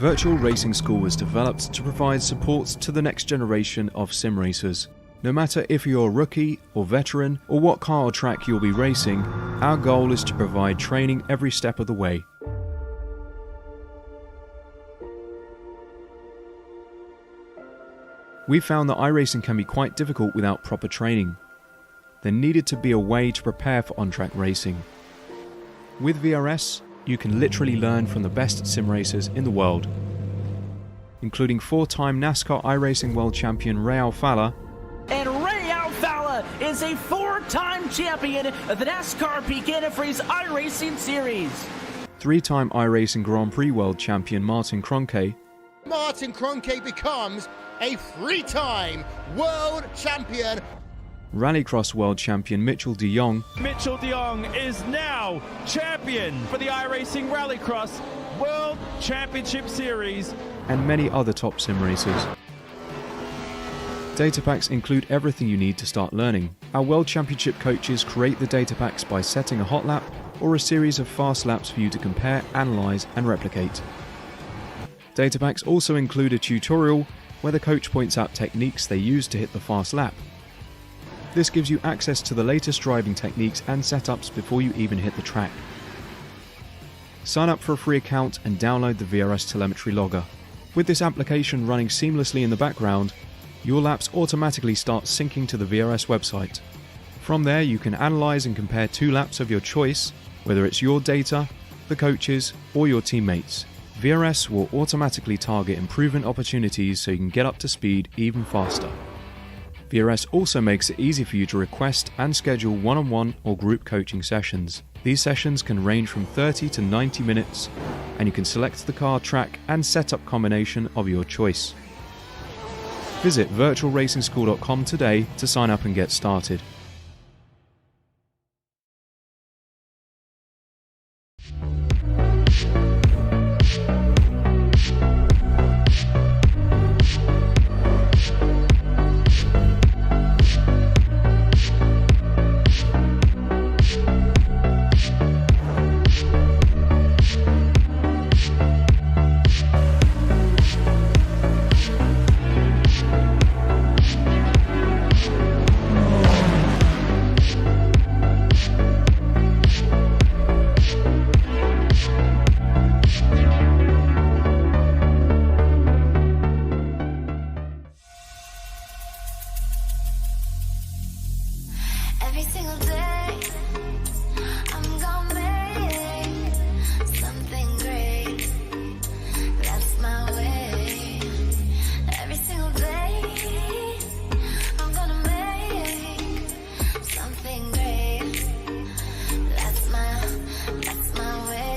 Virtual Racing School was developed to provide support to the next generation of sim racers. No matter if you're a rookie or veteran or what car or track you'll be racing, our goal is to provide training every step of the way. We found that iRacing can be quite difficult without proper training. There needed to be a way to prepare for on-track racing. With VRS, you can literally learn from the best sim racers in the world, including 4-time NASCAR iRacing World Champion Ray Alfala. And Ray Alfala is a 4-time champion of the NASCAR Pekin Freeze iRacing Series. 3-time iRacing Grand Prix World Champion Martin Kroenke. Martin Kroenke becomes a 3-time world champion. Rallycross World Champion Mitchell de Jong. Mitchell de Jong is now champion for the iRacing Rallycross World Championship Series. And many other top sim racers. Data packs include everything you need to start learning. Our World Championship coaches create the data packs by setting a hot lap or a series of fast laps for you to compare, analyze, and replicate. Data packs also include a tutorial where the coach points out techniques they use to hit the fast lap. This gives you access to the latest driving techniques and setups before you even hit the track. Sign up for a free account and download the VRS telemetry logger. With this application running seamlessly in the background, your laps automatically start syncing to the VRS website. From there you can analyze and compare 2 laps of your choice, whether it's your data, the coaches, or your teammates. VRS will automatically target improvement opportunities so you can get up to speed even faster. VRS also makes it easy for you to request and schedule one-on-one or group coaching sessions. These sessions can range from 30 to 90 minutes, and you can select the car, track, and setup combination of your choice. Visit virtualracingschool.com today to sign up and get started. Every single day, I'm gonna make something great. That's my way. Every single day, I'm gonna make something great. That's my way.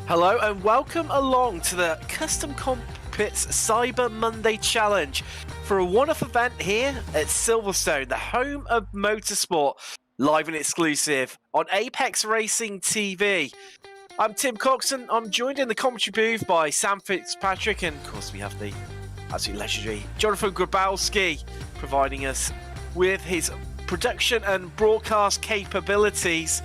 Hello and welcome along to the custom Cockpits Cyber Monday Challenge for a one-off event here at Silverstone, the home of motorsport, live and exclusive on Apex Racing TV. I'm Tim Coxon. I'm joined in the commentary booth by Sam Fitzpatrick, and of course we have the absolutely legendary Jonathan Grabowski providing us with his production and broadcast capabilities.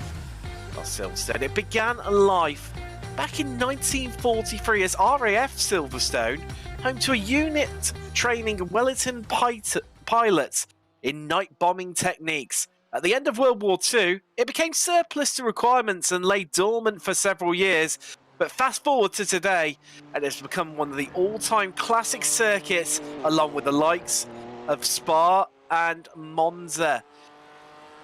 Well, Silverstone, it began life back in 1943 as RAF Silverstone, home to a unit training Wellington pilots in night bombing techniques. At the end of World War II, it became surplus to requirements and lay dormant for several years. But fast forward to today, and it's become one of the all-time classic circuits, along with the likes of Spa and Monza.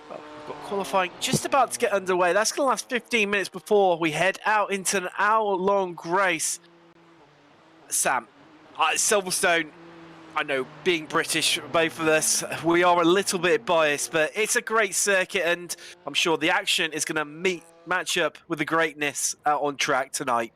Well, we've got qualifying just about to get underway. That's going to last 15 minutes before we head out into an hour-long race. Sam, Silverstone, I know, being British, both of us, we are a little bit biased, but it's a great circuit, and I'm sure the action is going to match up with the greatness out on track tonight.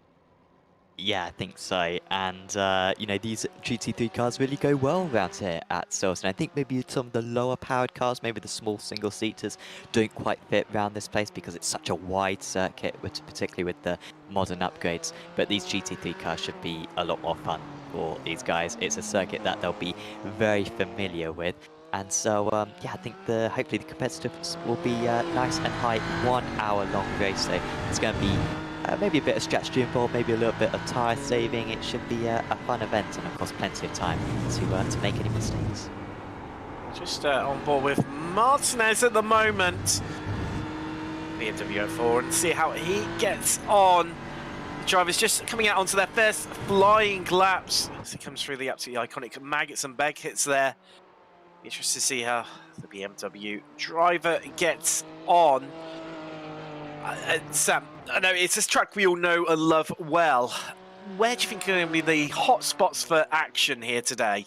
Yeah, I think so. And, you know, these GT3 cars really go well around here at Silverstone. I think maybe some of the lower powered cars, maybe the small single-seaters, don't quite fit around this place because it's such a wide circuit, particularly with the modern upgrades. But these GT3 cars should be a lot more fun for these guys. It's a circuit that they'll be very familiar with. And so, yeah, I think hopefully the competitiveness will be nice and high. 1 hour long race, so it's going to be maybe a bit of strategy involved, maybe a little bit of tyre saving. It should be a fun event, and of course plenty of time to make any mistakes. Just on board with Martinez at the moment. BMW 04, and see how he gets on. The driver's just coming out onto their first flying laps as he comes through the absolutely iconic maggots and beg hits there. Interested to see how the BMW driver gets on. Sam, I know it's a track we all know and love well. Where do you think are going to be the hot spots for action here today?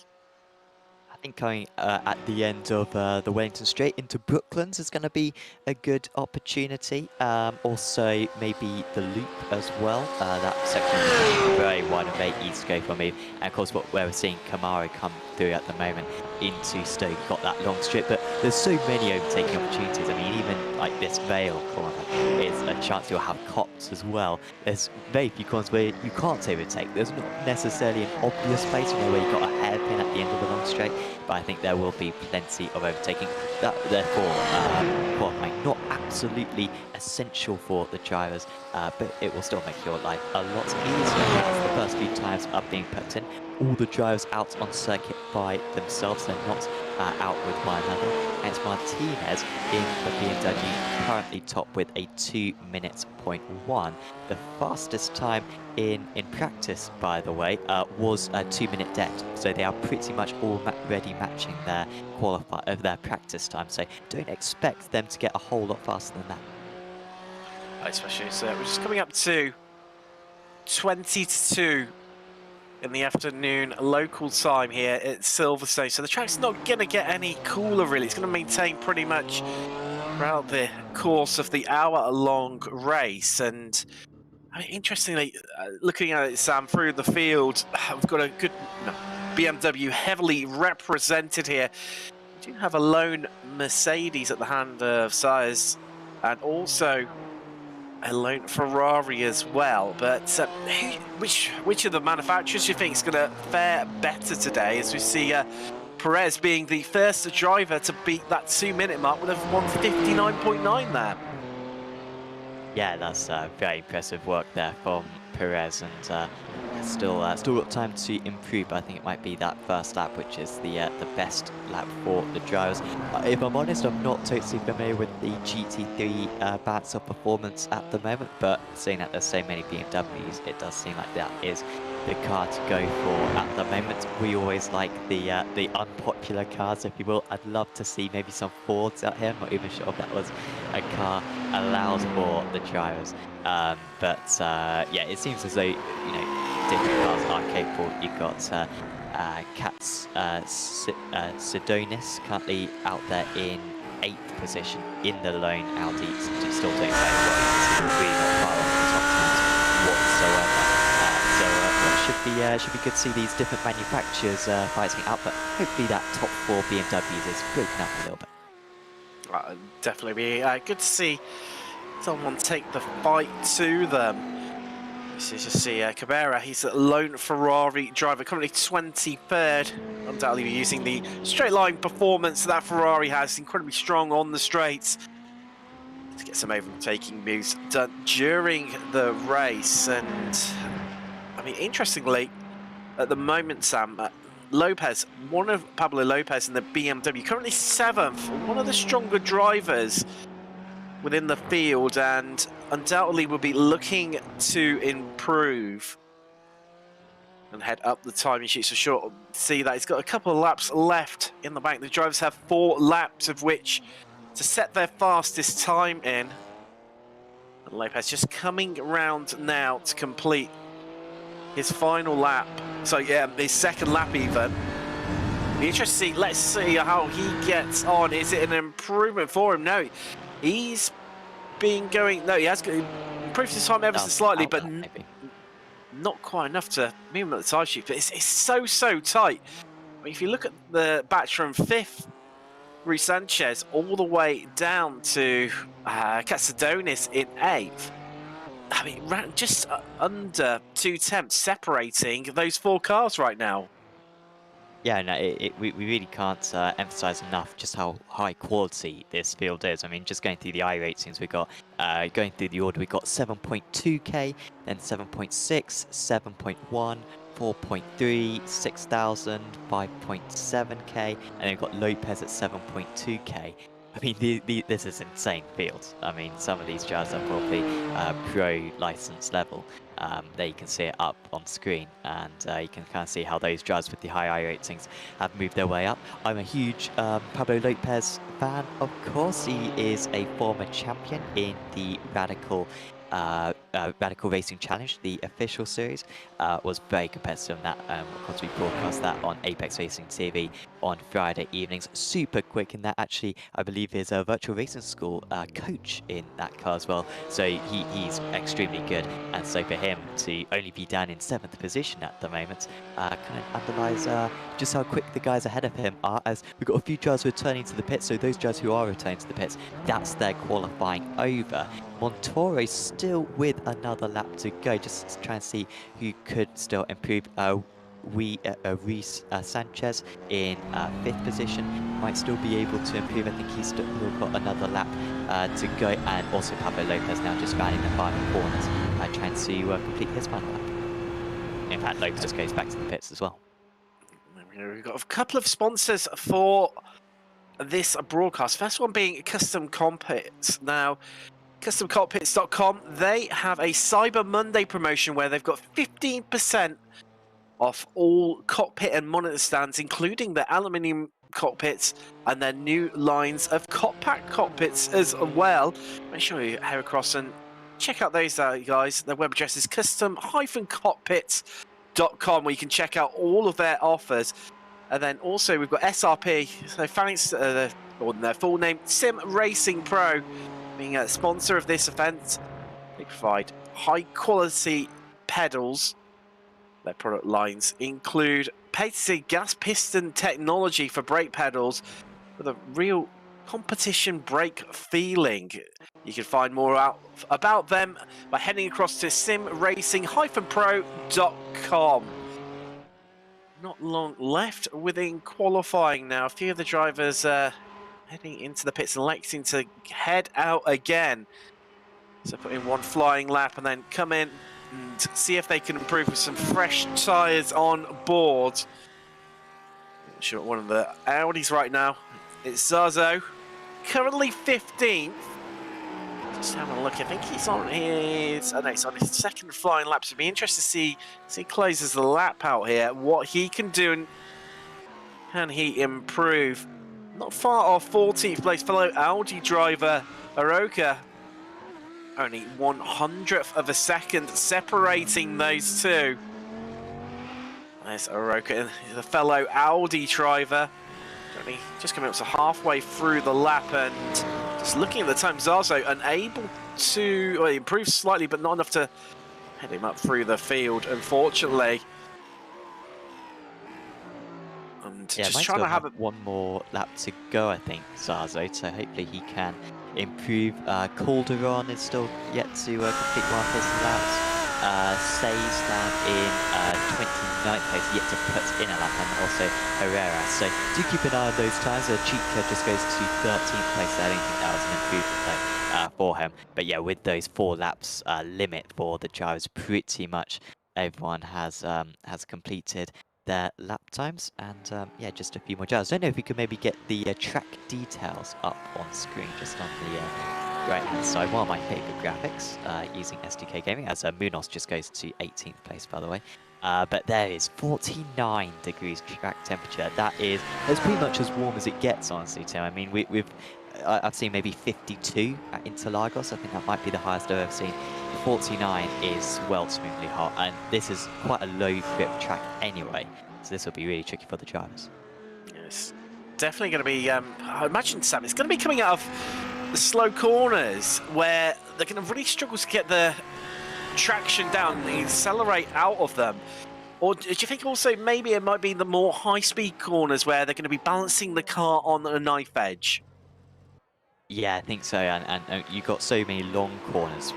I think going at the end of the Wellington Straight into Brooklands is going to be a good opportunity. Also, maybe the loop as well. That section is very wide and very easy to go for me. And of course, where we're seeing Camaro come through at the moment into Stoke, got that long strip. But there's so many overtaking opportunities. I mean, even like this Vale corner is a chance you'll have cops as well. There's very few corners where you can't overtake. There's not necessarily an obvious place, you know, where you've got a hairpin at the end of the long straight. But I think there will be plenty of overtaking. Therefore, qualifying not absolutely essential for the drivers, but it will still make your life a lot easier as the first few times are being put in. All the drivers out on circuit by themselves, they're not out with one another. And it's Martinez in the BMW, currently top with a 2 minutes point 1. The fastest time in practice, by the way, was a 2 minute dead. So they are pretty much already matching their their practice time. So don't expect them to get a whole lot faster than that. Especially, so we're just coming up to 20 to 2 in the afternoon local time here at Silverstone. So the track's not going to get any cooler, really. It's going to maintain pretty much throughout the course of the hour-long race. And interestingly, looking at it, Sam, through the field, we've got a good BMW heavily represented here. We do have a lone Mercedes at the hand of Saez, and also a lone Ferrari as well. But which of the manufacturers do you think is going to fare better today, as we see Perez being the first driver to beat that 2 minute mark with a 1:59.9 there? Yeah, that's very impressive work there from Perez, and still got time to improve. But I think it might be that first lap, which is the best lap for the drivers. If I'm honest, I'm not totally familiar with the GT3 balance of performance at the moment, but seeing that there's so many BMWs, it does seem like that is the car to go for at the moment. We always like the unpopular cars, if you will. I'd love to see maybe some Fords out here. I'm not even sure if that was a car allowed for the drivers. Yeah, it seems as though, you know, different cars are capable. You've got Katz Sidonis currently out there in 8th position in the lone Audi, still doing very well. He's really not far off the top teams whatsoever. So that should should be good to see these different manufacturers fighting out, but hopefully that top 4 BMWs is broken up a little bit. Definitely be good to see someone take the fight to them. This is just see Cabrera, he's a lone Ferrari driver, currently 23rd. Undoubtedly using the straight line performance that Ferrari has, incredibly strong on the straights to get some overtaking moves done during the race. And I mean, interestingly, at the moment, Sam, Lopez, one of Pablo Lopez in the BMW, currently 7th, one of the stronger drivers within the field, and undoubtedly will be looking to improve and head up the timing sheet. So sure, see that he's got a couple of laps left in the bank. The drivers have 4 laps of which to set their fastest time in. And Lopez just coming around now to complete his final lap. So yeah, his second lap even. Be interesting. Let's see how he gets on. Is it an improvement for him? No, he's been going. No, he has improved his time ever so slightly, but not quite enough to move him at the time sheet. But it's so tight. I mean, if you look at the batch from 5th, Ruiz Sanchez, all the way down to Katsadonis in 8th. I mean, just under 2 tenths separating those 4 cars right now. Yeah, no, we really can't emphasize enough just how high quality this field is. I mean, just going through the iRacings, we got going through the order, we got 7.2k, then 7.6, 7.1, 4.3, 6,000, 5.7k, and then we've got Lopez at 7.2k. I mean, this is insane fields. I mean, some of these drivers are probably pro license level. There you can see it up on screen, and you can kind of see how those drivers with the high ratings have moved their way up. I'm a huge Pablo Lopez fan, of course. He is a former champion in the Radical Racing Challenge, the official series. Was very competitive in that. Of course, we broadcast that on Apex Racing TV on Friday evenings. Super quick in that. Actually, I believe is a virtual racing school coach in that car as well. So he's extremely good. And so for him to only be down in 7th position at the moment kind of underlies just how quick the guys ahead of him are, as we've got a few drivers returning to the pits. So those drivers who are returning to the pits, that's their qualifying over. Montoya still with another lap to go, just to try and see who could still improve. Ruiz Sanchez in 5th position might still be able to improve. I think he's still got another lap to go, and also Pablo Lopez now just rounding the final corners, trying to complete his final lap. In fact, Lopez goes back to the pits as well. We've got a couple of sponsors for this broadcast. First one being Custom Cockpits. Now, CustomCockpits.com, they have a Cyber Monday promotion where they've got 15% off all cockpit and monitor stands, including the aluminium cockpits and their new lines of compact cockpits as well. Make sure you head across and check out those guys. Their web address is custom-cockpits.com, where you can check out all of their offers. And then also we've got SRP, so thanks or their full name, Sim Racing Pro, being a sponsor of this event. They provide high quality pedals. Their product lines include patented gas piston technology for brake pedals with a real competition brake feeling. You can find more out about them by heading across to simracing-pro.com. Not long left within qualifying now. A few of the drivers heading into the pits and electing to head out again. So put in one flying lap and then come in and see if they can improve with some fresh tyres on board. I'm sure one of the Audis right now, it's Zazo, currently 15th. Just having a look, I think he's on his, no, he's on his second flying lap. So it'd be interesting to see as he closes the lap out here, what he can do and can he improve. Not far off 14th place fellow Audi driver Aroka. Only 100th of a second separating those two. There's Aroka, the fellow Audi driver. Only just coming up to halfway through the lap, and just looking at the time, Zazo unable to improve slightly, but not enough to head him up through the field, unfortunately. Yeah, just might trying still to have have a... one more lap to go, I think, Zazo, so hopefully he can improve. Calderon is still yet to complete one of his laps. Say's down in 29th place, yet to put in a lap, and also Herrera. So do keep an eye on those times. Chica just goes to 13th place. I don't think that was an improvement though, for him. But yeah, with those 4 laps limit for the drivers, pretty much everyone has completed their lap times, and yeah, just a few more drivers. I don't know if we could maybe get the track details up on screen, just on the right-hand side. One of my favourite graphics using SDK Gaming, as Munoz just goes to 18th place, by the way. But there is 49 degrees track temperature. That's pretty much as warm as it gets, honestly, Tim. I mean, I've seen maybe 52 at Interlagos. I think that might be the highest I've ever seen. 49 is well smoothly hot, and this is quite a low grip track anyway, so this will be really tricky for the drivers. Yes, definitely going to be, I imagine, Sam, it's going to be coming out of the slow corners where they're going to really struggle to get the traction down and accelerate out of them. Or do you think also maybe it might be the more high-speed corners where they're going to be balancing the car on a knife edge? Yeah, I think so, and you've got so many long corners,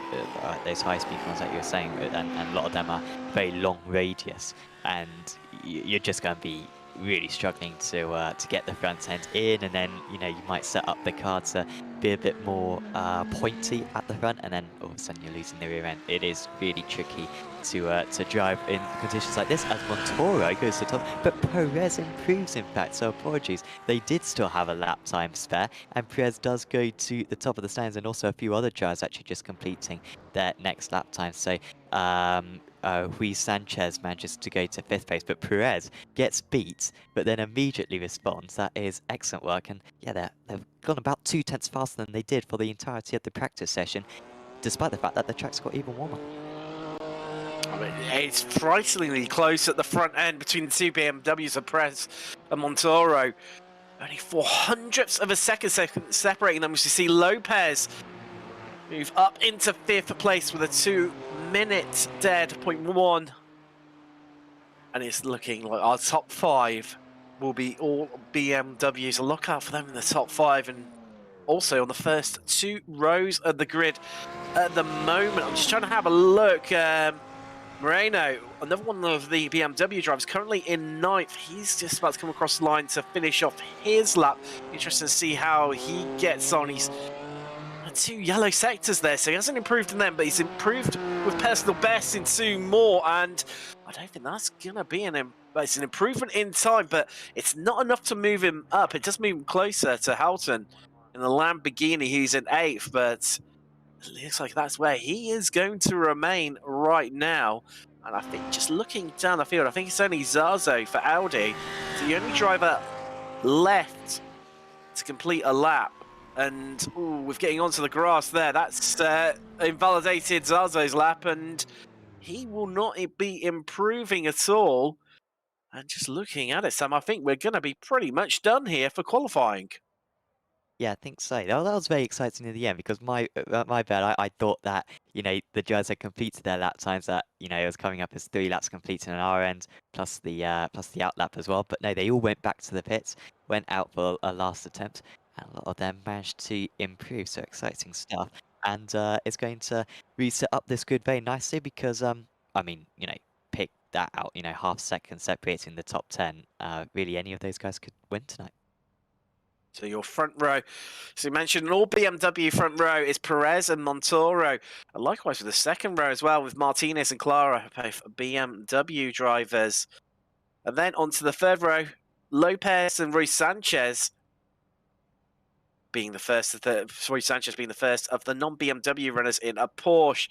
those high-speed corners that you were saying, and a lot of them are very long radius, and you're just going to be really struggling to get the front end in, and then you might set up the car to be a bit more pointy at the front, and then all of a sudden you're losing the rear end. It is really tricky to drive in conditions like this, as Montoro goes to the top, but Perez improves, in fact, so apologies. They did still have a lap time spare, and Perez does go to the top of the stands, and also a few other drivers actually just completing their next lap time. So Luis Sanchez manages to go to 5th place, but Perez gets beat, but then immediately responds. That is excellent work, and yeah, they've gone about 2/10 faster than they did for the entirety of the practice session, despite the fact that the track's got even warmer. I mean, it's frighteningly close at the front end between the two BMWs of Perez and Montoro. Only 0.04 of a second separating them, as you see Lopez move up into 5th place with a 2-minute dead 0.1. And it's looking like our top 5 will be all BMWs. A look out for them in the top 5, and also on the first 2 rows of the grid at the moment. I'm just trying to have a look. Moreno, another one of the BMW drivers, currently in 9th. He's just about to come across the line to finish off his lap. Interesting to see how he gets on. He's 2 yellow sectors there, so he hasn't improved in them, but he's improved with personal best in 2 more, and I don't think that's going to be it's an improvement in time, but it's not enough to move him up. It does move him closer to Houghton in the Lamborghini, who's in 8th, but it looks like that's where he is going to remain right now. And I think just looking down the field, I think it's only Zazo for Audi, the only driver left to complete a lap. And with getting onto the grass there, that's invalidated Zazo's lap, and he will not be improving at all. And just looking at it, Sam, I think we're going to be pretty much done here for qualifying. Yeah, I think so. That was very exciting in the end, because my bad, I thought that the drivers had completed their lap times, that it was coming up as 3 laps completed on our end, plus the out lap as well. But no, they all went back to the pits, went out for a last attempt, and a lot of them managed to improve. So exciting stuff, and it's going to reset up this grid very nicely, because I mean, pick that out, half second separating the top 10. Really, any of those guys could win tonight. So your front row, so you mentioned an all BMW front row is Perez and Montoro. And likewise with the second row as well, with Martinez and Clara, both BMW drivers. And then onto the third row, Lopez and Ruiz Sanchez being the first of the non-BMW runners in a Porsche.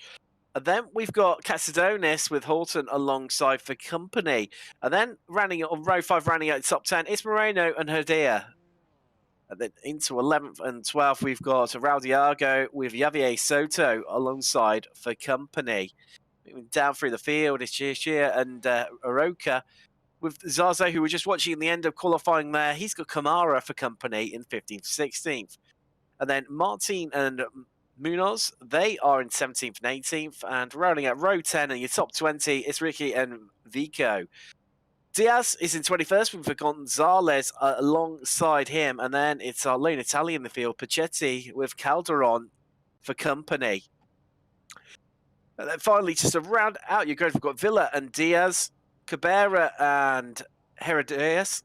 And then we've got Casadonis with Horton alongside for company. And then rounding on row 5, rounding out the top 10, it's Moreno and Herdia. And then into 11th and 12th, we've got Raudiago with Javier Soto alongside for company. Moving down through the field, it's Chia and Aroka with Zazo, who we're just watching in the end of qualifying there. He's got Kamara for company in 15th, 16th. And then Martin and Munoz, they are in 17th and 18th. And rounding out row 10 in your top 20, it's Ricky and Vico. Diaz is in 21st with Gonzalez alongside him, and then it's our lone Italian in the field, Pacetti with Calderon for company. And then finally, just to round out your grid, we've got Villa and Diaz, Cabrera and Heredias,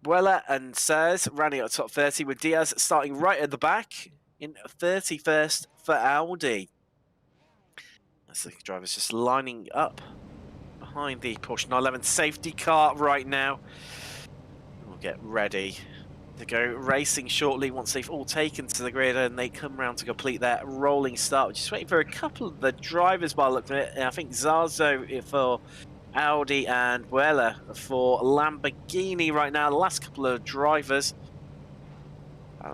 Buella and Saez rounding out top 30, with Diaz starting right at the back in 31st for Audi. That's the drivers just lining up behind the Porsche 911 safety car right now. We'll get ready to go racing shortly once they've all taken to the grid and they come around to complete their rolling start. We're just waiting for a couple of the drivers by the look of it. I think Zazo for Audi and Buella for Lamborghini right now. The last couple of drivers.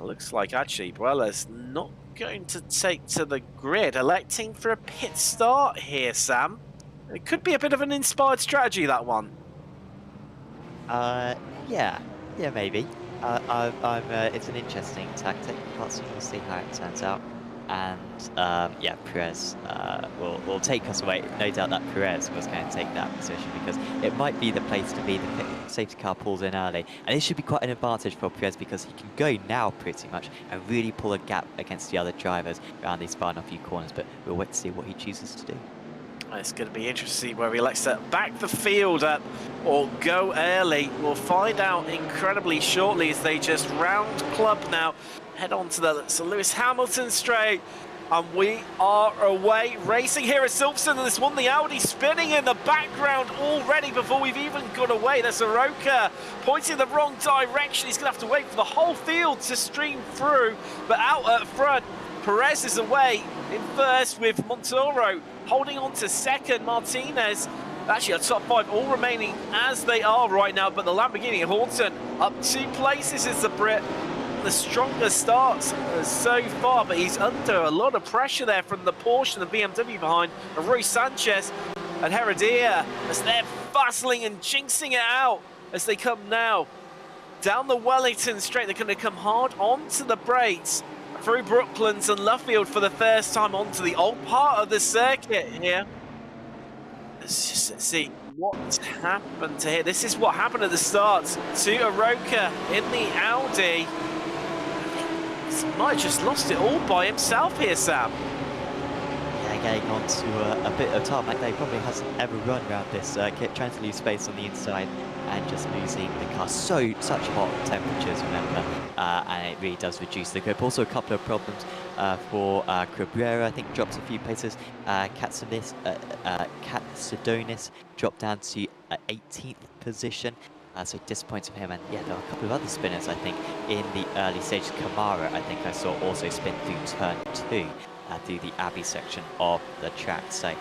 Looks like actually Buella's not going to take to the grid, electing for a pit start here, Sam. It could be a bit of an inspired strategy, that one. Yeah, maybe. It's an interesting tactic. We'll see how it turns out. And yeah, Perez will take us away. No doubt that Perez was going to take that position because it might be the place to be. The safety car pulls in early, and it should be quite an advantage for Perez because he can go now pretty much and really pull a gap against the other drivers around these final few corners. But we'll wait to see what he chooses to do. It's going to be interesting where he elects to back the field up or go early. We'll find out incredibly shortly as they just round club now. Head on to the Sir Lewis Hamilton straight. And we are away racing here at Silverstone. And this one, the Audi spinning in the background already before we've even got away. There's Soroka pointing in the wrong direction. He's going to have to wait for the whole field to stream through. But out at front, Perez is away in first with Montoro holding on to second. Martinez, actually our top five all remaining as they are right now, but the Lamborghini Horton up 2 places is the Brit. The strongest starts so far, but he's under a lot of pressure there from the Porsche and the BMW behind. And Rui Sanchez and Heredia as they're bustling and jinxing it out as they come now down the Wellington straight. They're going to come hard onto the brakes through Brooklands and Luffield for the first time onto the old part of the circuit here. Let's just see what's happened to here. This is what happened at the start to Aroka in the Audi. He might have just lost it all by himself here, Sam. Yeah, getting on to a bit of tarmac. He probably hasn't ever run around this circuit, trying to lose space on the inside and just losing the car. Such hot temperatures, remember, and it really does reduce the grip. Also a couple of problems for Cabrera, I think drops a few places. Katsudonis dropped down to 18th position. So disappointing for him, and yeah, there are a couple of other spinners I think in the early stages. Kamara, I think I saw also spin through turn 2 through the Abbey section of the track. So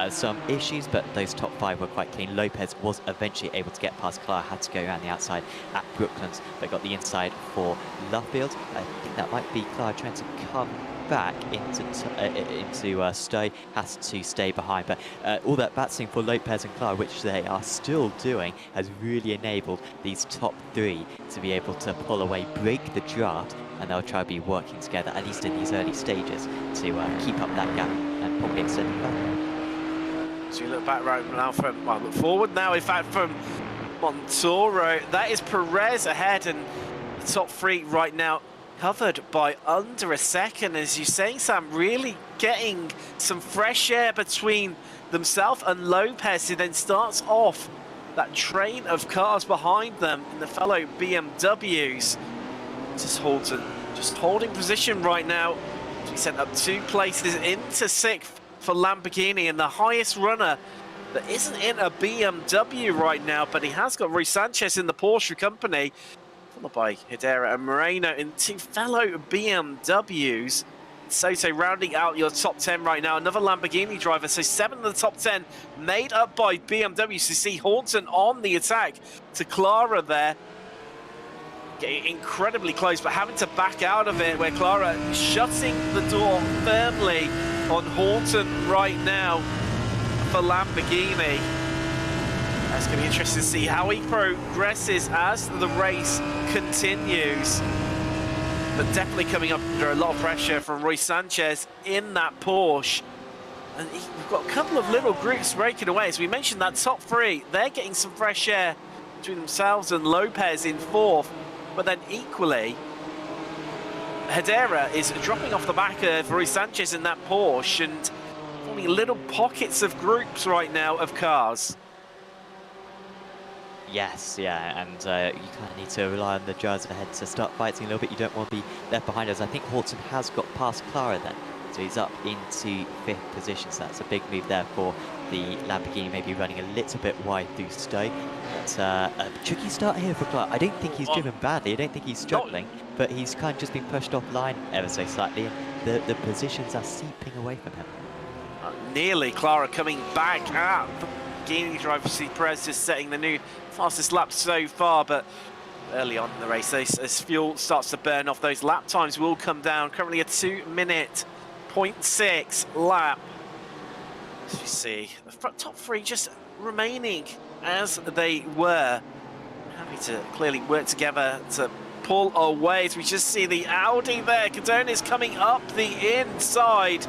some issues, but those top 5 were quite clean. Lopez was eventually able to get past Clara, had to go around the outside at Brooklands, but got the inside for Luffield. I think that might be Clara trying to come back into Stowe, has to stay behind, but all that battling for Lopez and Clara, which they are still doing, has really enabled these top 3 to be able to pull away, break the draft, and they'll try to be working together, at least in these early stages, to keep up that gap and probably extend it further. So you look back right now from, well, look forward now, in fact, from Montoro. That is Perez ahead, and the top 3 right now covered by under a second. As you're saying, Sam, really getting some fresh air between themselves and Lopez, who then starts off that train of cars behind them in the fellow BMWs. Just holding position right now. He sent up 2 places into 6th for Lamborghini, and the highest runner that isn't in a BMW right now, but he has got Rui Sanchez in the Porsche company, followed by Hedera and Moreno in 2 fellow BMWs. Soto rounding out your top 10 right now. Another Lamborghini driver, so 7 of the top 10 made up by BMWs. You see Horton on the attack to Clara there. Getting incredibly close, but having to back out of it, where Clara shutting the door firmly on Horton right now for Lamborghini. That's going to be interesting to see how he progresses as the race continues. But definitely coming up under a lot of pressure from Rui Sanchez in that Porsche. And we've got a couple of little groups breaking away. As we mentioned, that top three, they're getting some fresh air between themselves and Lopez in fourth. But then equally, Hedera is dropping off the back of Rui Sanchez in that Porsche and forming little pockets of groups right now of cars. Yes, yeah, and you kind of need to rely on the drivers ahead to start fighting a little bit. You don't want to be left behind, as I think Horton has got past Clara then. So he's up into 5th position, so that's a big move there for the Lamborghini, maybe running a little bit wide through Stowe. But a tricky start here for Clara. I don't think he's driven badly, I don't think he's struggling, but he's kind of just been pushed offline ever so slightly, and the positions are seeping away from him. Nearly Clara coming back up. Lamborghini driver, see Perez just setting the new fastest lap so far, but early on in the race, as fuel starts to burn off, those lap times will come down. Currently a 2-minute 0.6 lap. As you see, the top three just remaining as they were. Happy to clearly work together to pull away. As we just see the Audi there. Cadona is coming up the inside.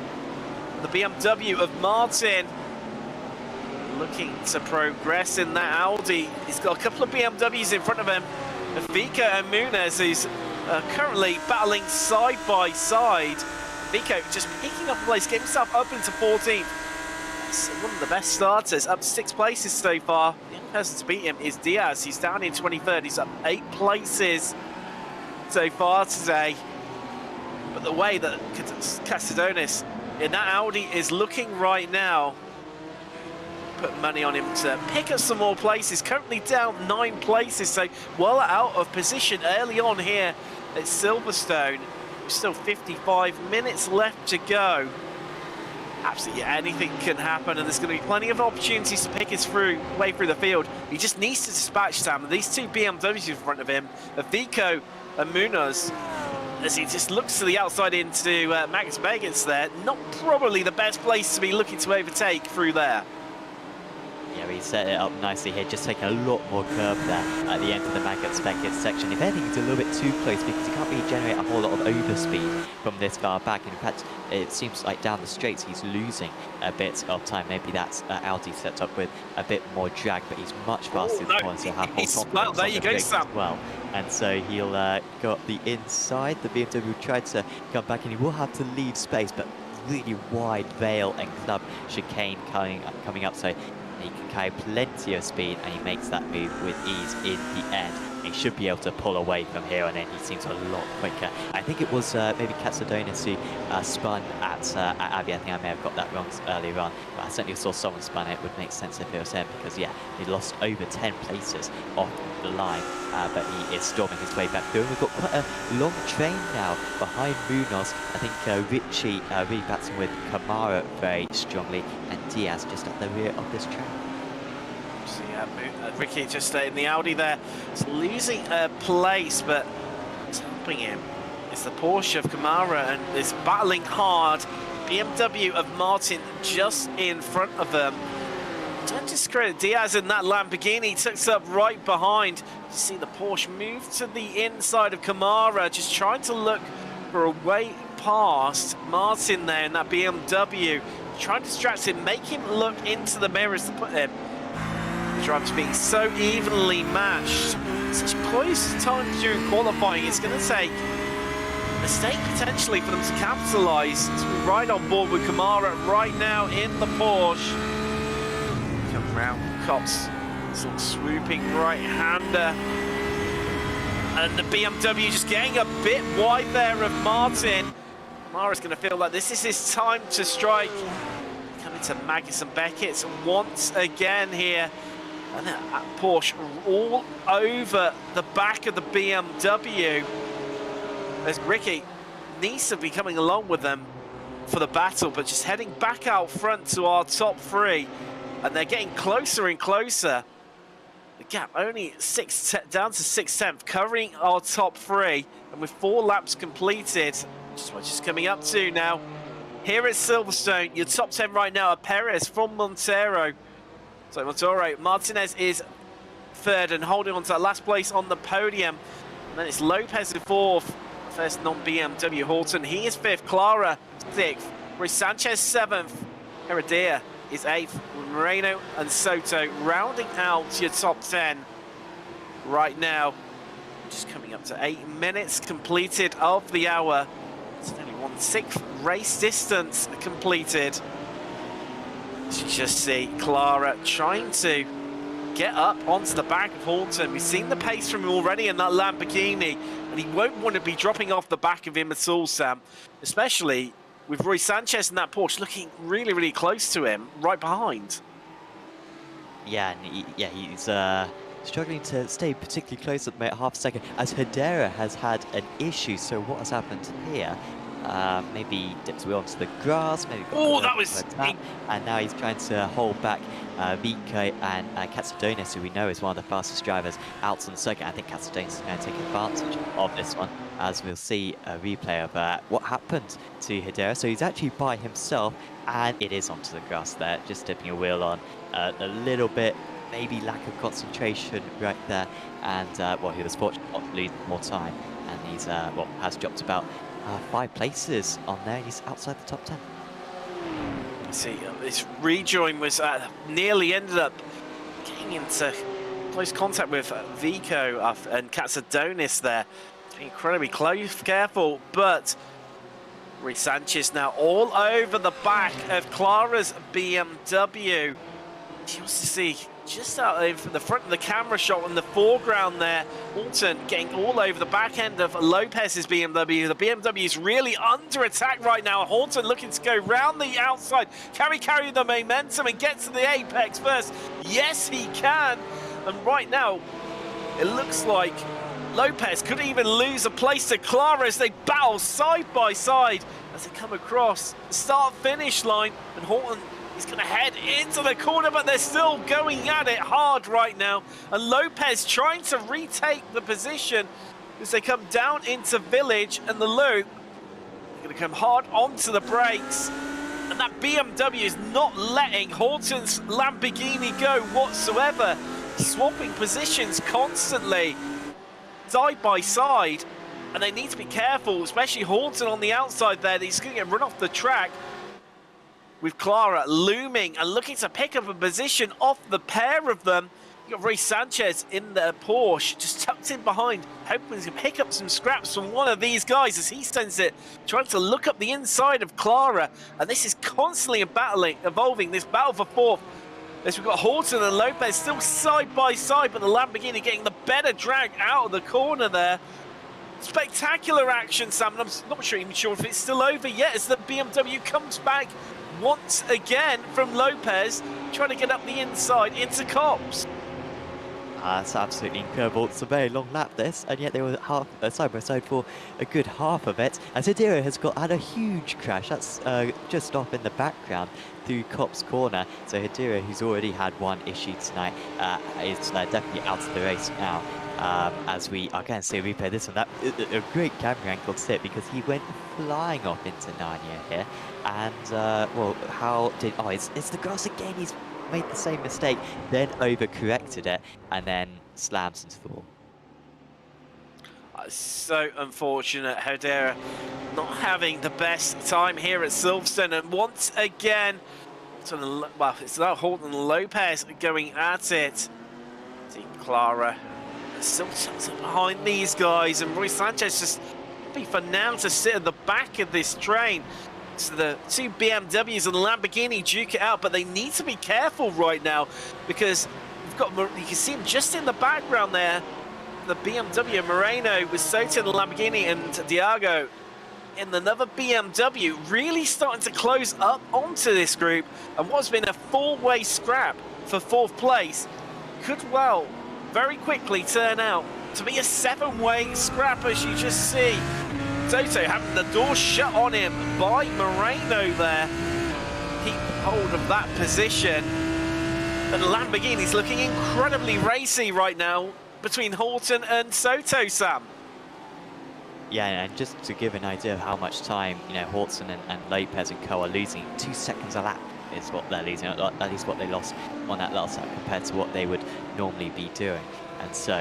The BMW of Martin looking to progress in that Audi. He's got a couple of BMWs in front of him. Vico and Muniz, who's currently battling side by side. Vico just picking up a place, getting himself up into 14th. That's one of the best starters, up 6 places so far. The only person to beat him is Diaz. He's down in 23rd. He's up 8 places so far today. But the way that Castadonis in that Audi is looking right now, put money on him to pick up some more places. Currently down 9 places, so well out of position early on here at Silverstone. Still 55 minutes left to go. Absolutely anything can happen, and there's going to be plenty of opportunities to pick his way through the field. He just needs to dispatch Sam. These 2 BMWs in front of him, Vico and Muniz, as he just looks to the outside into Max Begets there. Not probably the best place to be looking to overtake through there. Yeah, he set it up nicely here, just taking a lot more curve there at the end of the Maggotts Beckett section. If anything, it's a little bit too close because he can't really generate a whole lot of overspeed from this far back. And in fact, it seems like down the straights he's losing a bit of time. Maybe that's Audi set up with a bit more drag, but he's much faster in the corner, so have more confidence there you go, Sam. as well. And so he'll go up the inside. The BMW will try to come back, and he will have to leave space, but really wide Vale and Club chicane coming up. So he can carry plenty of speed, and he makes that move with ease in the end. He should be able to pull away from here on in. He seems a lot quicker. I think it was maybe Katsadonis who spun at Abbey. I think I may have got that wrong earlier on, but I certainly saw someone spun it. It would make sense if it was him, because yeah, he lost over 10 places off the line, but he is storming his way back through. And we've got quite a long train now behind Munoz. I think Richie really battling with Kamara very strongly, and Diaz just at the rear of this train. So yeah, Ricky just in the Audi there. It's losing a place, but what's helping him is the Porsche of Kamara, and is battling hard. BMW of Martin just in front of them. Don't discredit Diaz in that Lamborghini, tucks up right behind. You see the Porsche move to the inside of Kamara, just trying to look for a way past Martin there in that BMW. Trying to distract him, make him look into the mirrors to put him. The drivers being so evenly matched. Such close times during qualifying. It's going to take a mistake potentially for them to capitalise. To be right on board with Kamara right now in the Porsche. Come round, Cops, some swooping right-hander. And the BMW just getting a bit wide there of Martin. Kamara's going to feel like this is his time to strike. Coming to Maggotts and Beckett once again here. And that Porsche all over the back of the BMW. As Ricky needs to be coming along with them for the battle, but just heading back out front to our top 3. And they're getting closer and closer. The gap only down to 6/10, covering our top 3. And with 4 laps completed, just coming up to now. Here at Silverstone, your top 10 right now are Perez from Montero. So Montoro, Martinez is 3rd and holding on to that last place on the podium. And then it's Lopez in 4th, first non-BMW Horton. He is 5th, Clara 6th, Rui Sanchez 7th, Heredia is 8th, with Moreno and Soto rounding out your top 10 right now. Just coming up to 8 minutes completed of the hour. It's only 1/6 race distance completed. You just see Clara trying to get up onto the back of Horton. We've seen the pace from him already in that Lamborghini, and he won't want to be dropping off the back of him at all, Sam. Especially with Roy Sanchez in that Porsche looking really, really close to him, right behind. Yeah, and he's struggling to stay particularly close at the moment, half a second, as Hedera has had an issue. So what has happened here? Maybe dips wheel onto the grass, maybe got that was... and now he's trying to hold back Vico and Katsudonis, who we know is one of the fastest drivers out on the circuit. I think Katsudonis is going to take advantage of this one, as we'll see a replay of what happened to Hedera. So he's actually by himself, and it is onto the grass there, just dipping a wheel on a little bit, maybe lack of concentration right there, and well, he was fortunate not to lose more time, and he's well, has dropped about 5 places on there, and he's outside the top 10. See, this rejoin was nearly ended up getting into close contact with Vico and Katsudonis there. Incredibly close, careful, but Rui Sanchez now all over the back of Clara's BMW. You also see just out of the front of the camera shot in the foreground there, Alton getting all over the back end of Lopez's BMW. The BMW is really under attack right now. Horton looking to go round the outside. Can he carry the momentum and get to the apex first? Yes, he can. And right now, it looks like Lopez could even lose a place to Clara as they battle side by side as they come across the start-finish line. And Horton is going to head into the corner, but they're still going at it hard right now. And Lopez trying to retake the position as they come down into Village and the loop. They're going to come hard onto the brakes. And that BMW is not letting Horton's Lamborghini go whatsoever. Swapping positions constantly, side by side. And they need to be careful, especially Horton on the outside there. He's going to get run off the track. With Clara looming and looking to pick up a position off the pair of them. You've got Rui Sanchez in the Porsche, just tucked in behind, hoping to pick up some scraps from one of these guys as he sends it, trying to look up the inside of Clara. And this is constantly evolving, this battle for fourth. As we've got Horton and Lopez still side by side, but the Lamborghini getting the better drag out of the corner there. Spectacular action, Sam, and I'm not even sure if it's still over yet as the BMW comes back once again from Lopez, trying to get up the inside into Cops. That's absolutely incredible. It's a very long lap this, and yet they were side by side for a good half of it. And Hedera has had a huge crash. That's just off in the background through Cop's corner. So Hedera, who's already had one issue tonight, is definitely out of the race now. As we are going to see a replay this one, that a great camera angle to it, because he went flying off into Narnia here. And well, how did it's the grass again. He's made the same mistake, then overcorrected it, and then slams into the wall. So unfortunate. Hedera not having the best time here at Silverstone, and once again, well, it's now Horton and Lopez going at it. See Clara still tucked behind these guys, and Rui Sanchez just happy for now to sit at the back of this train. So the two BMWs and the Lamborghini duke it out, but they need to be careful right now because we've got, you can see him just in the background there, the BMW Moreno with Soto in the Lamborghini and Diaz in another BMW, really starting to close up onto this group, and what's been a four-way scrap for fourth place could well very quickly turn out to be a seven-way scrap, as you just see. Soto having the door shut on him by Moreno there. Keep hold of that position. But the Lamborghini's looking incredibly racy right now between Horton and Soto, Sam. Yeah, and just to give an idea of how much time, you know, Horton and Lopez and Co are losing, 2 seconds a lap is what they're losing, at least what they lost on that last lap compared to what they would normally be doing. And so,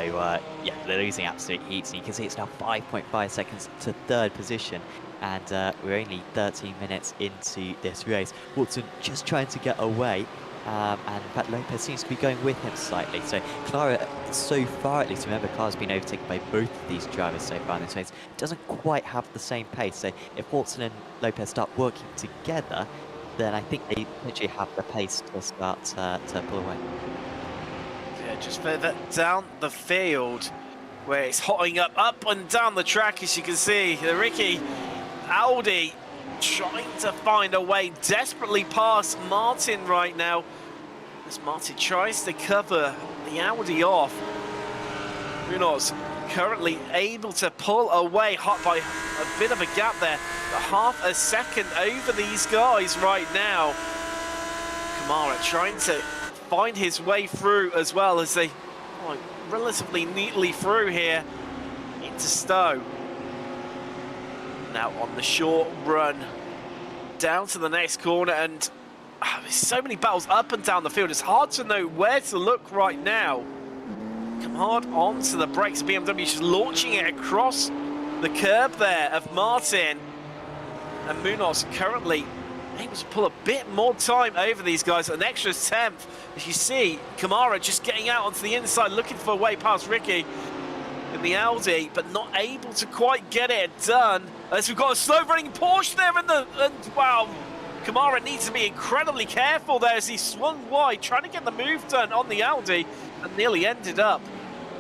yeah, they're losing absolute heat. So you can see it's now 5.5 seconds to third position. and we're only 13 minutes into this race. Watson just trying to get away, and in fact Lopez seems to be going with him slightly. So Clara, so far at least, remember Clara's been overtaken by both of these drivers so far in this race, doesn't quite have the same pace. So if Watson and Lopez start working together, then I think they literally have the pace to start to pull away. Yeah, just further down the field, where it's hotting up and down the track, as you can see. The Ricky Audi trying to find a way desperately past Martin right now, as Martin tries to cover the Audi off. Munoz currently able to pull away, hot by a bit of a gap there, but half a second over these guys right now. Kamara trying to find his way through as well, as they relatively neatly through here into Stowe. Now on the short run down to the next corner, and there's so many battles up and down the field, it's hard to know where to look right now. Come hard onto the brakes. BMW just launching it across the curb there of Martin, and Munoz currently able to pull a bit more time over these guys, an extra 10th. As you see, Kamara just getting out onto the inside, looking for a way past Ricky in the Audi, but not able to quite get it done. As we've got a slow running Porsche there, and wow, Kamara needs to be incredibly careful there as he swung wide, trying to get the move done on the Audi, and nearly ended up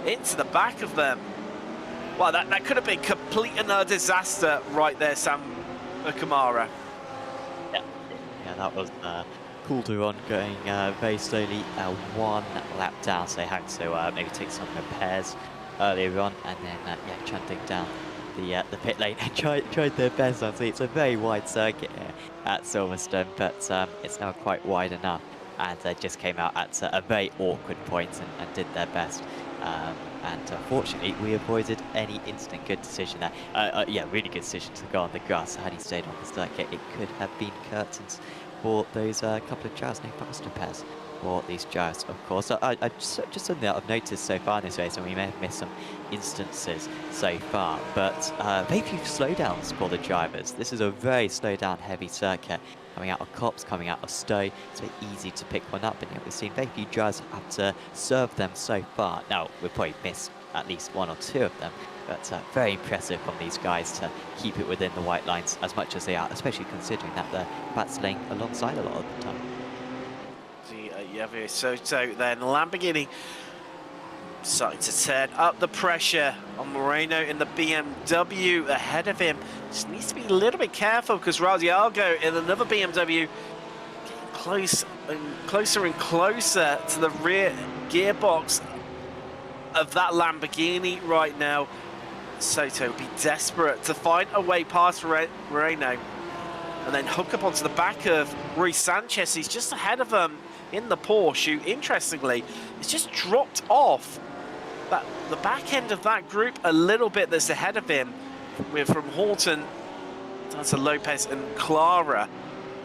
into the back of them. Wow, that could have been complete and utter disaster right there, Sam Kamara. Yeah, that was Calderon going very slowly, one lap down, so they had to maybe take some repairs earlier on, and then yeah, try and dig down the pit lane and tried their best. Honestly, it's a very wide circuit here at Silverstone, but it's now quite wide enough, and just came out at a very awkward point and did their best. And fortunately, we avoided any instant. Good decision there. Yeah, really good decision to go on the grass. Had he stayed on the circuit, it could have been curtains for those couple of drivers, no faster pairs for these drivers, of course. Just something that I've noticed so far in this race, and we may have missed some instances so far, but very few slowdowns for the drivers. This is a very slow down heavy circuit. Coming out of Cops, coming out of Stowe, it's very easy to pick one up, and yet we've seen very few drivers have to serve them so far. Now, we've probably missed at least one or two of them, but very impressive from these guys to keep it within the white lines as much as they are, especially considering that they're battling alongside a lot of the time. So then Lamborghini starting to turn up the pressure on Moreno in the BMW ahead of him. Just needs to be a little bit careful, because Radiago in another BMW getting closer and closer to the rear gearbox of that Lamborghini right now. Soto will be desperate to find a way past Moreno and then hook up onto the back of Rui Sanchez. He's just ahead of him in the Porsche, who, interestingly, it's just dropped off the back end of that group a little bit that's ahead of him. We're from Horton down to Lopez and Clara,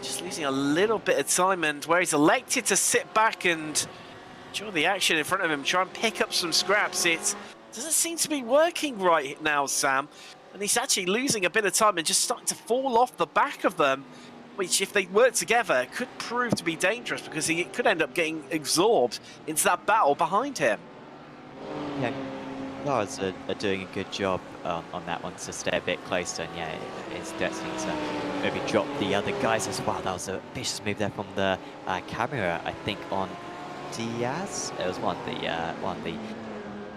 just losing a little bit of time, and where he's elected to sit back and enjoy the action in front of him, try and pick up some scraps. It doesn't seem to be working right now, Sam, and he's actually losing a bit of time and just starting to fall off the back of them, which, if they work together, could prove to be dangerous, because he could end up getting absorbed into that battle behind him. Yeah, Lars are doing a good job on that one to stay a bit closer, and yeah, it's destined to maybe drop the other guys as well. That was a vicious move there from the camera, I think, on Diaz. It was one of the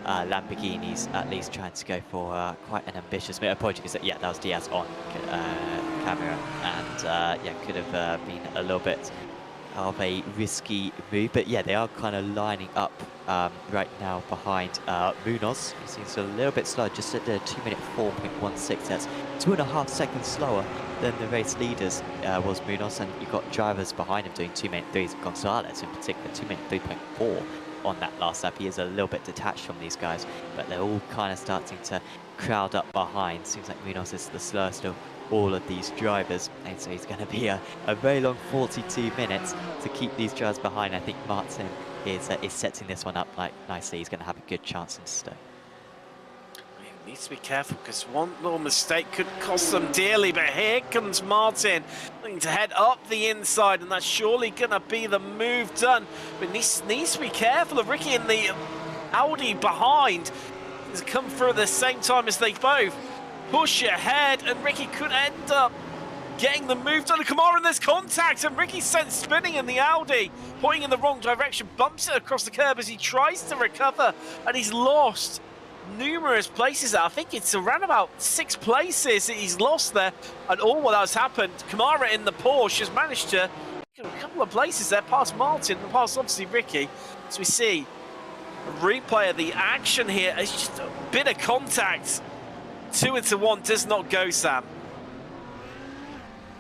Lamborghinis at least trying to go for quite an ambitious move. Apologies, yeah, that was Diaz on camera, and yeah, could have been a little bit of a risky move, but yeah, they are kind of lining up right now behind Munoz. He seems a little bit slow, just at the 2-minute 4.16. That's 2.5 seconds slower than the race leaders was Munoz, and you've got drivers behind him doing 2-minute 3s. Gonzalez in particular, 2-minute 3.4 on that last lap. He is a little bit detached from these guys, but they're all kind of starting to crowd up behind. Seems like Munoz is the slowest of all of these drivers, and so he's going to be a very long 42 minutes to keep these drivers behind. I think Martin is setting this one up nicely. He's going to have a good chance in Stowe. needs to be careful because one little mistake could cost them dearly. But here comes Martin, looking to head up the inside, and that's surely going to be the move done. But needs to be careful of Ricky and the Audi behind. He's come through at the same time as they both push ahead, and Ricky could end up getting the move done to Kamara, and there's contact, and Ricky's sent spinning in the Audi, pointing in the wrong direction, bumps it across the curb as he tries to recover, and he's lost numerous places. I think it's around about 6 places that he's lost there, and all what has happened, Kamara in the Porsche has managed to get a couple of places there, past Martin, and past obviously Ricky. So we see a replay of the action here. It's just a bit of contact. 2 into 1 does not go, Sam.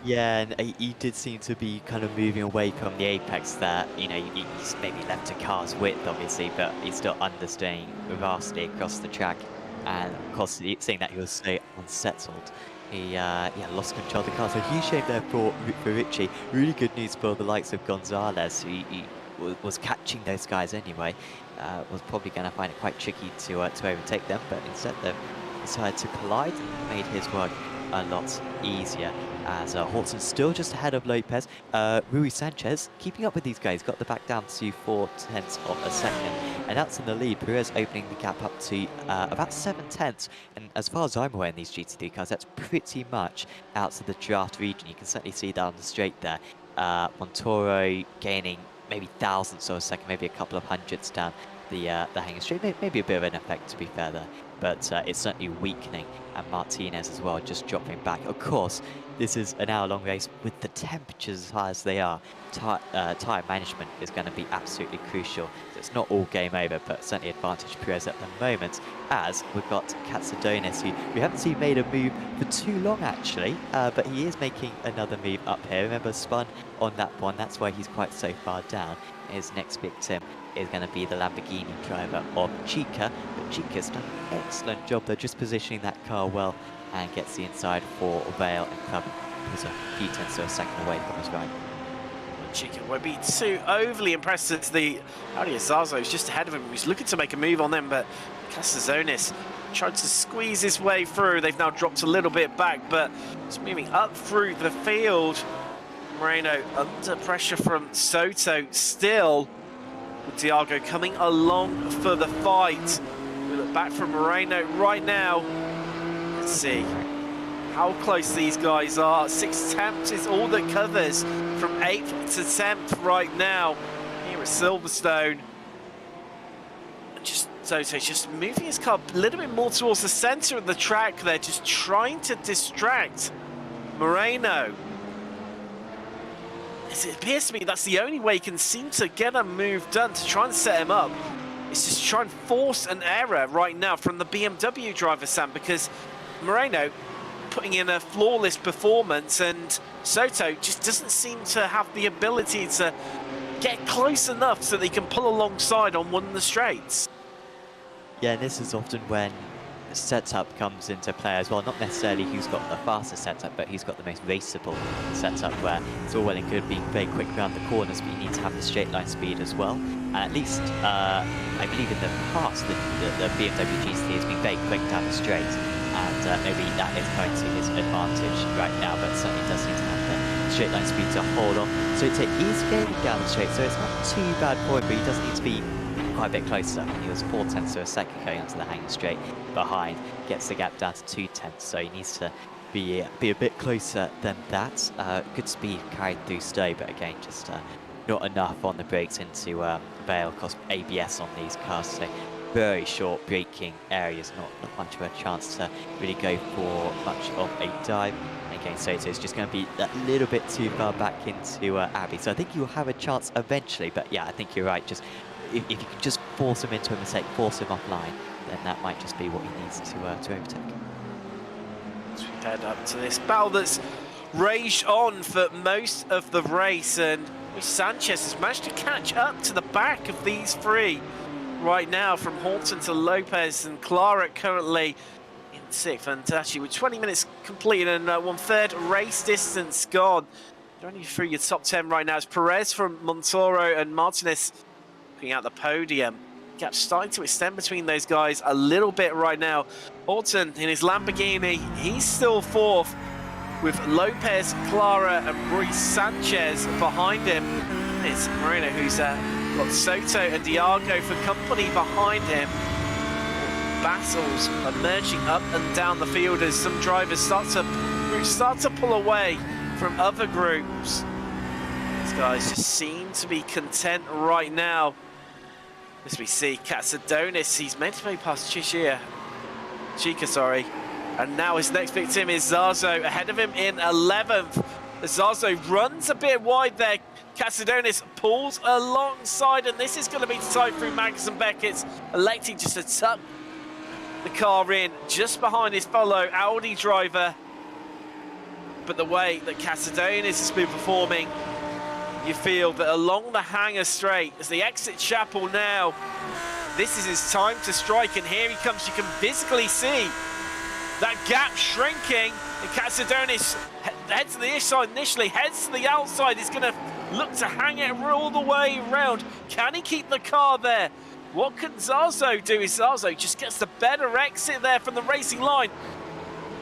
Yeah, and he did seem to be kind of moving away from the apex there. You know, he's maybe left a car's width, obviously, but he's still understaying vastly across the track. And of course, seeing that he was so unsettled, he lost control of the car. So huge shame there for Richie. Really good news for the likes of Gonzalez, who he was catching those guys anyway. Was probably going to find it quite tricky to overtake them, but instead they decided to collide and made his work a lot easier, as Horton's still just ahead of Lopez. Rui Sanchez keeping up with these guys, got the back down to 0.4 of a second, and that's in the lead. Perez opening the gap up to about 0.7, and as far as I'm aware in these GT3 cars, that's pretty much out of the draft region. You can certainly see that on the straight there. Montoro gaining maybe thousandths of a second, maybe a couple of hundredths down the hanging straight. Maybe a bit of an effect, to be fair there, but it's certainly weakening. And Martinez as well, just dropping back. Of course, this is an hour-long race with the temperatures as high as they are. Tyre management is going to be absolutely crucial. So it's not all game over, but certainly advantage Perez at the moment, as we've got Katsadonis, who we haven't seen made a move for too long actually, but he is making another move up here. Remember, spun on that one, that's why he's quite so far down. His next victim is going to be the Lamborghini driver of Chica, but Chica's done an excellent job. They're just positioning that car well and gets the inside for Vale and Club, who's a few tenths of a second away from his right. Chica won't be too overly impressed as the Audi Azazo is just ahead of him. He's looking to make a move on them, but Casazonis tried to squeeze his way through. They've now dropped a little bit back, but it's moving up through the field. Moreno under pressure from Soto still. Diago coming along for the fight. We look back from Moreno right now. Let's see how close these guys are. 6/10 is all that covers from 8th to 10th right now here at Silverstone. And just Soto's just moving his car a little bit more towards the centre of the track there, just trying to distract Moreno. It appears to me that's the only way he can seem to get a move done to try and set him up. It's just try and force an error right now from the BMW driver, Sam, because Moreno putting in a flawless performance and Soto just doesn't seem to have the ability to get close enough so that he can pull alongside on one of the straights. Yeah, and this is often when the setup comes into play as well. Not necessarily who's got the fastest setup, but who's got the most raceable setup, where it's all well and good being very quick around the corners, but you need to have the straight line speed as well. And at least, I believe in the past, the BMW GT has been very quick down the straight, and maybe that is going to his advantage right now, but certainly does need to have the straight line speed to hold on. So he's gaining down the straight, so it's not too bad for him, but he does need to be quite a bit closer. He was 0.4 of a second going onto the hanging straight behind, gets the gap down to 0.2, so he needs to be a bit closer than that. Good speed carried through Stowe, but again, just not enough on the brakes into Vale. Of course, ABS on these cars, so very short braking areas, not much of a chance to really go for much of a dive. And again, Soto is just going to be that little bit too far back into Abbey, so I think you'll have a chance eventually. But yeah, I think you're right. Just if you can just force him into a mistake, force him offline, then that might just be what he needs to overtake. As we head up to this battle that's raged on for most of the race, and Sanchez has managed to catch up to the back of these three right now, from Horton to Lopez and Clara currently in 6th. And actually with 20 minutes completed and 1/3 race distance gone, you're only through your top 10 right now. It's Perez from Montoro and Martinez out the podium. gap starting to extend between those guys a little bit right now. Horton in his Lamborghini, he's still fourth with Lopez, Clara and Ruiz Sanchez behind him. It's Moreno who's got Soto and Diago for company behind him. Battles emerging up and down the field as some drivers start to pull away from other groups. These guys just seem to be content right now. As we see Katsadonis, he's meant to be past Chica, and now his next victim is Zazo, ahead of him in 11th. Zazo runs a bit wide there. Katsadonis pulls alongside, and this is going to be tied through Magnus and Beckett's, electing just to tuck the car in just behind his fellow Audi driver. But the way that Katsadonis has been performing, you feel that along the hangar straight, as they exit Chapel now, this is his time to strike, and here he comes. You can physically see that gap shrinking, and Katsadonis heads to the inside initially, heads to the outside. He's going to look to hang it all the way around. Can he keep the car there? What can Zazo do? Zazo just gets the better exit there from the racing line.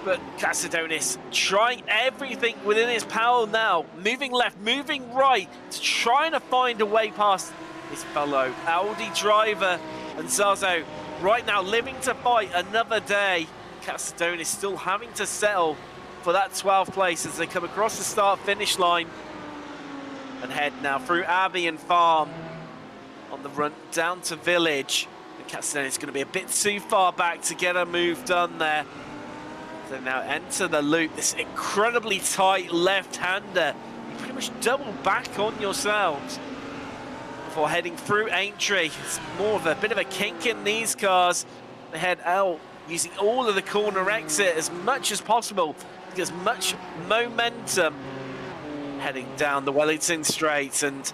But Katsadonis trying everything within his power now, moving left, moving right, to trying to find a way past his fellow Audi driver. And Zazo right now living to fight another day. Katsadonis still having to settle for that 12th place as they come across the start-finish line and head now through Abbey and Farm on the run down to Village. And Katsadonis is going to be a bit too far back to get a move done there. They now enter the loop, this incredibly tight left-hander. You pretty much double back on yourselves before heading through Aintree. It's more of a bit of a kink in these cars. They head out using all of the corner exit as much as possible to get as much momentum heading down the Wellington Straight. And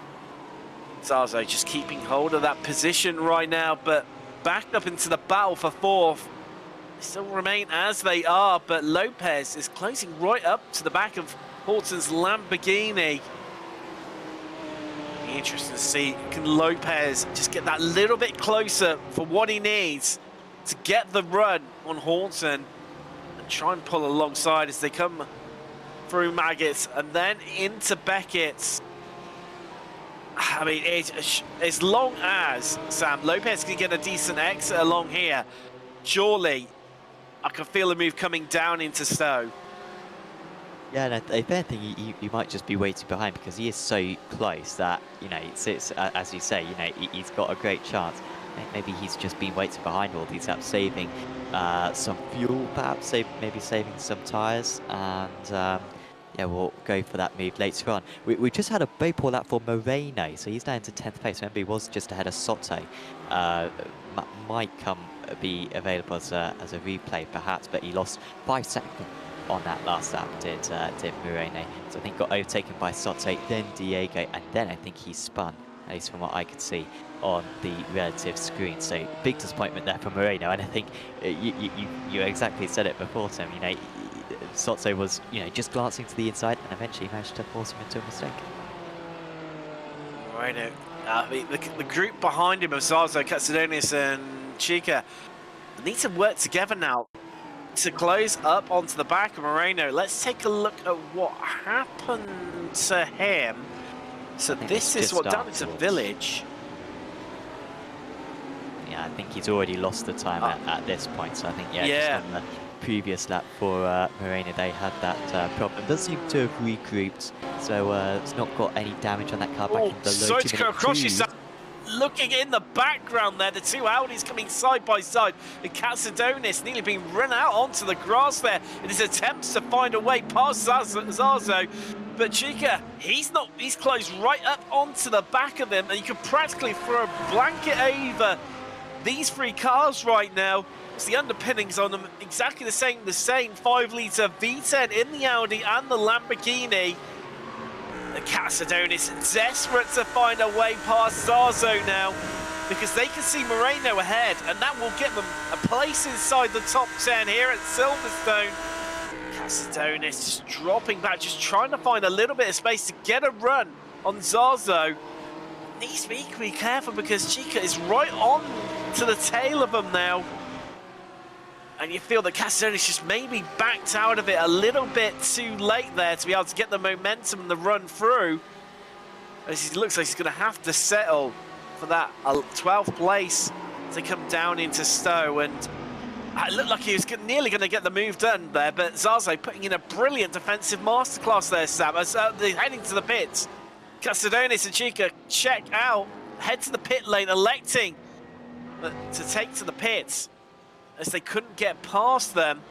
Zazo just keeping hold of that position right now, but back up into the battle for fourth. They still remain as they are, but Lopez is closing right up to the back of Horton's Lamborghini. Interesting to see, can Lopez just get that little bit closer for what he needs to get the run on Horton and try and pull alongside as they come through Maggots and then into Beckett's. I mean, as long as Sam Lopez can get a decent exit along here, surely I can feel a move coming down into Stowe. Yeah, and if anything, you might just be waiting behind because he is so close that, you know, it's as you say, you know, he's got a great chance. Maybe he's just been waiting behind all these laps, saving some fuel, perhaps, maybe saving some tyres, and yeah, we'll go for that move later on. We just had a very poor lap for Moreno, so he's now into 10th place. Remember, he was just ahead of Soto. Might be available as a replay, perhaps, but he lost 5 seconds on that last lap, did Moreno. So I think got overtaken by Soto, then Diego, and then I think he spun, at least from what I could see on the relative screen. So big disappointment there for Moreno, and I think you exactly said it before, Tim. You know, Soto was, you know, just glancing to the inside and eventually managed to force him into a mistake. Moreno, the group behind him of Zazo, Katsadonis and Chica need to work together now to close up onto the back of Moreno. Let's take a look at what happened to him. So this is what done to Village. Yeah, I think he's already lost the time at this point. So I think, just on the previous lap for Moreno, they had that problem. It does seem to have regrouped, so it's not got any damage on that car back in the low. Sorry to go across you, Sam. Looking in the background there, the two Audis coming side by side, and Katsadonis nearly being run out onto the grass there in his attempts to find a way past Zazo. But Chica, he's closed right up onto the back of him, and you could practically throw a blanket over these three cars right now. It's the underpinnings on them exactly the same 5-litre V10 in the Audi and the Lamborghini. The Katsadonis desperate to find a way past Zazo now, because they can see Moreno ahead, and that will get them a place inside the top 10 here at Silverstone. Katsadonis just dropping back, just trying to find a little bit of space to get a run on Zazo. Needs to be equally careful because Chica is right on to the tail of them now. And you feel that Castadonis just maybe backed out of it a little bit too late there to be able to get the momentum and the run through. As he looks like he's going to have to settle for that 12th place to come down into Stowe. And it looked like he was nearly going to get the move done there, but Zazo putting in a brilliant defensive masterclass there, Sam, as they're heading to the pits. Castadonis and Chica check out, head to the pit lane, electing to take to the pits, as they couldn't get past them,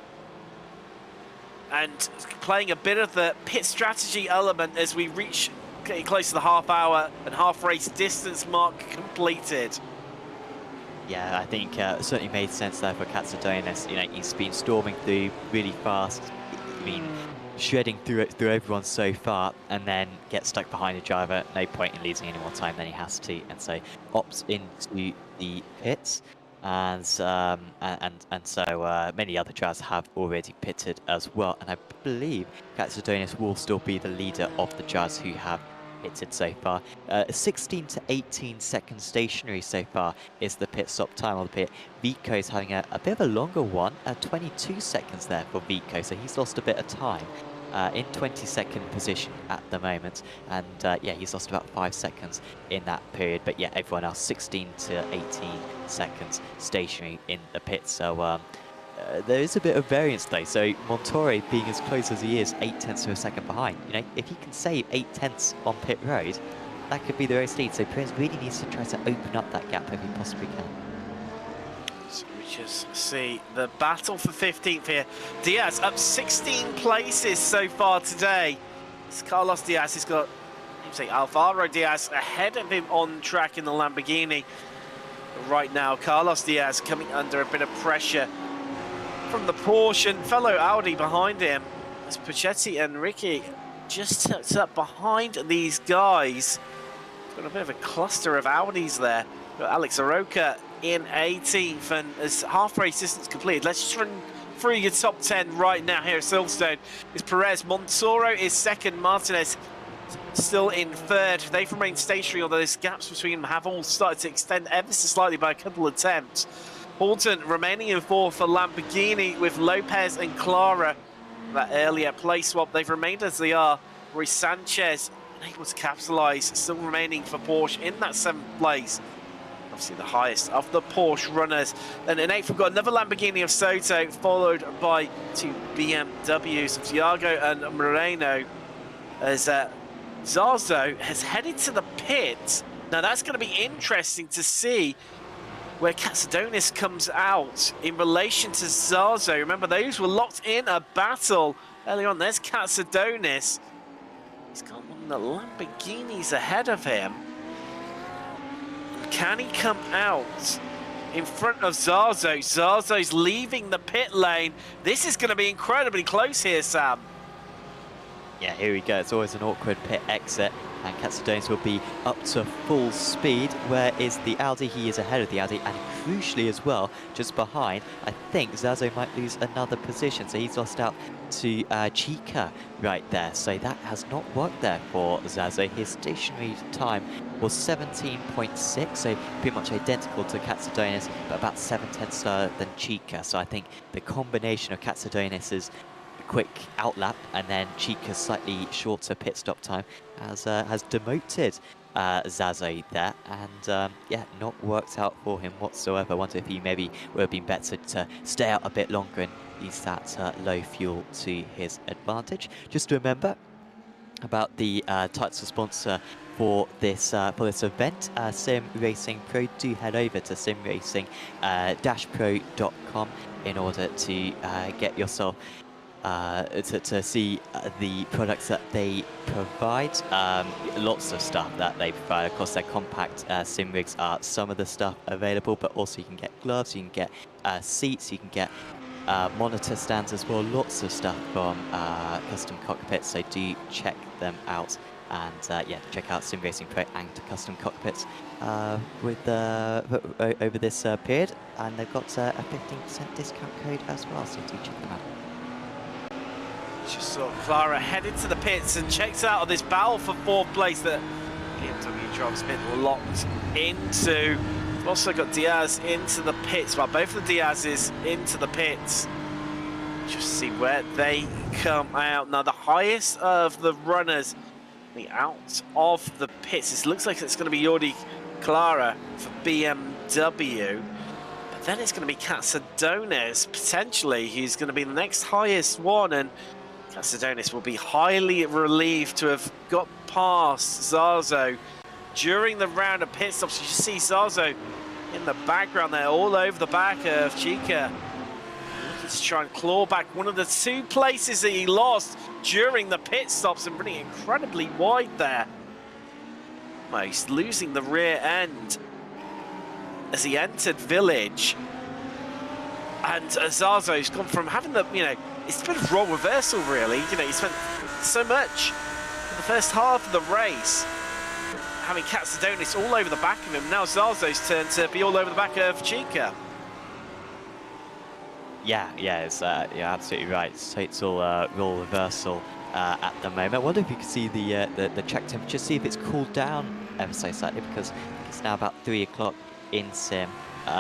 and playing a bit of the pit strategy element as we reach getting close to the half-hour and half-race distance mark completed. Yeah, I think certainly made sense there for Castadonis. You know, he's been storming through really fast. I mean, shredding through everyone so far, and then gets stuck behind a driver. No point in losing any more time than he has to, and so opts into the pits. And so many other drivers have already pitted as well, and I believe Castadonis will still be the leader of the drivers who have pitted so far. 16 to 18 seconds stationary so far is the pit stop time on the pit. Vico is having a bit of a longer one, 22 seconds there for Vico, so he's lost a bit of time. In 22nd position at the moment, and yeah, he's lost about 5 seconds in that period, but yeah, everyone else 16 to 18 seconds stationary in the pit. So there is a bit of variance though, so Montoya being as close as he is, 0.8 of a second behind, you know, if he can save 0.8 on pit road, that could be the race lead. So Perez really needs to try to open up that gap if he possibly can. So we just see the battle for 15th here. Diaz up 16 places so far today. It's Carlos Diaz. He's got, Alvaro Diaz ahead of him on track in the Lamborghini. But right now, Carlos Diaz coming under a bit of pressure from the Porsche and fellow Audi behind him. As Puccetti and Ricky just tucked up behind these guys. Got a bit of a cluster of Audis there. Got Alex Aroca in 18th, and as half race distance completed, let's just run through your top 10 right now here at Silverstone. Is Perez, Montoro is second, Martinez still in third. They've remained stationary, although those gaps between them have all started to extend ever so slightly by a couple of attempts. Horton remaining in fourth for Lamborghini with Lopez and Clara. That earlier place swap, they've remained as they are. Ruiz Sanchez unable to capitalise, still remaining for Porsche in that 7th place. Obviously the highest of the Porsche runners. Then in 8th we've got another Lamborghini of Soto, followed by 2 BMWs of Thiago and Moreno, as Zazo has headed to the pit. Now that's going to be interesting to see where Castadonis comes out in relation to Zazo. Remember, those were locked in a battle early on. There's Castadonis. He's got one of the Lamborghinis ahead of him. Can he come out in front of Zazo? Zazo's leaving the pit lane. This is going to be incredibly close here, Sam. Yeah, here we go. It's always an awkward pit exit, and Castadonis will be up to full speed. Where is the Audi? He is ahead of the Audi, and crucially as well, just behind, I think Zazo might lose another position. So he's lost out to Chica right there. So that has not worked there for Zazo. His stationary time was 17.6, so pretty much identical to Castadonis, but about 7/10 slower than Chica. So I think the combination of Castadonis's quick outlap and then Chica's slightly shorter pit stop time has demoted Zazo there, and yeah, not worked out for him whatsoever. Wonder if he maybe would have been better to stay out a bit longer and use that low fuel to his advantage. Just to remember about the title sponsor for this event, Sim Racing Pro. Do head over to simracing-pro.com in order to get yourself to see the products that they provide. Lots of stuff that they provide. Of course, their compact sim rigs are some of the stuff available, but also you can get gloves, you can get seats, you can get monitor stands as well. Lots of stuff from Custom Cockpits, so do check them out. And yeah, check out Sim Racing Pro and Custom Cockpits over this period, and they've got a 15% discount code as well, so do check them out. Just saw Clara headed to the pits and checks out of this battle for 4th place that BMW driver's been locked into. We've also got Diaz into the pits. Well, both of the Diazes into the pits. Just see where they come out. Now, the highest of the runners out of the pits. It looks like it's going to be Jordi Clara for BMW. But then it's going to be Katsadonis, potentially. He's going to be the next highest one. And Katsadonis will be highly relieved to have got past Zazo during the round of pit stops. You see Zazo in the background there, all over the back of Chica. Looking to try and claw back one of the 2 places that he lost during the pit stops and running incredibly wide there. Well, he's losing the rear end as he entered Village. And Zazo's gone from having the, it's a bit of role reversal, really. He spent so much in the first half of the race having Katsadonis all over the back of him. Now Zazo's turn to be all over the back of Chica. Yeah, it's, you're absolutely right. So it's all role reversal at the moment. I wonder if you can see the track temperature, see if it's cooled down ever so slightly, because it's now about 3 o'clock in sim.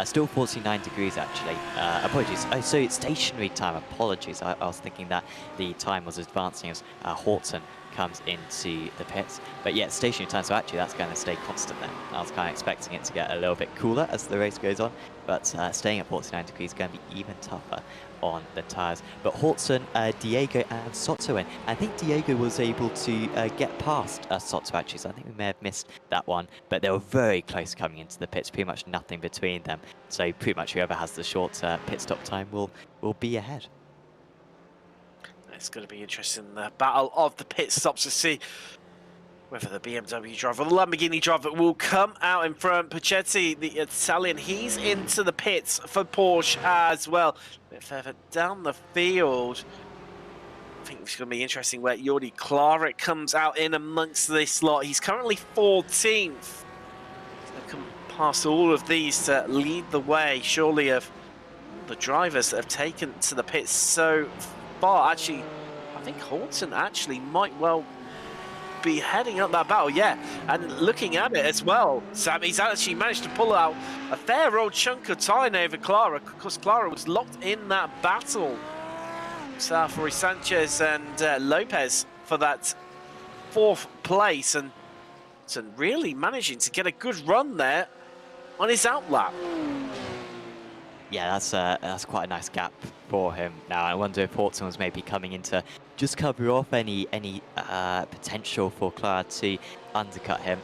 Still 49 degrees actually. Apologies. Oh, so it's stationary time. Apologies. I was thinking that the time was advancing as Horton comes into the pits. But yeah, stationary time, so actually that's going to stay constant then. I was kind of expecting it to get a little bit cooler as the race goes on, but staying at 49 degrees is going to be even tougher on the tyres. But Horton, Diego and Soto in. I think Diego was able to get past Soto actually, so I think we may have missed that one, but they were very close coming into the pits, pretty much nothing between them. So pretty much whoever has the short pit stop time will be ahead. It's going to be interesting, the battle of the pit stops, to see whether the BMW driver or the Lamborghini driver will come out in front. Pacetti, the Italian, he's into the pits for Porsche as well. A bit further down the field, I think it's going to be interesting where Jordi Clara comes out in amongst this lot. He's currently 14th. He's going to come past all of these to lead the way, surely, of the drivers that have taken to the pits so far. Actually, I think Horton actually might well be heading up that battle, yeah. And looking at it as well, Sam, he's actually managed to pull out a fair old chunk of time over Clara, because Clara was locked in that battle. For Sanchez and Lopez for that 4th place, and really managing to get a good run there on his outlap. Yeah, that's quite a nice gap for him. Now I wonder if Horton was maybe coming in to just cover off any potential for Clara to undercut him.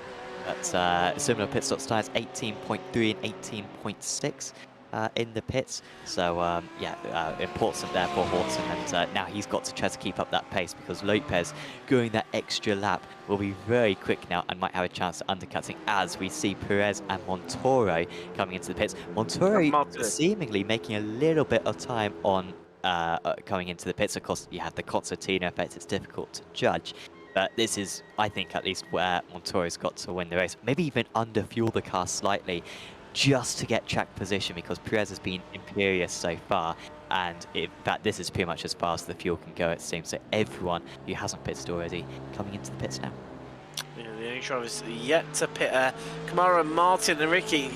But similar pit stop times, 18.3 and 18.6 in the pits. So yeah, important there for Horton, and now he's got to try to keep up that pace, because Lopez going that extra lap will be very quick now and might have a chance of undercutting, as we see Perez and Montoro coming into the pits. Montoro seemingly making a little bit of time on coming into the pits. Of course, you have the concertina effect, it's difficult to judge. But this is, I think, at least where Montoro's got to win the race. Maybe even under-fuel the car slightly, just to get track position, because Perez has been imperious so far, and in fact this is pretty much as far as the fuel can go, it seems. So everyone who hasn't pitted already coming into the pits now. Yeah, the only drivers yet to pit Kamara, Martin and Ricky,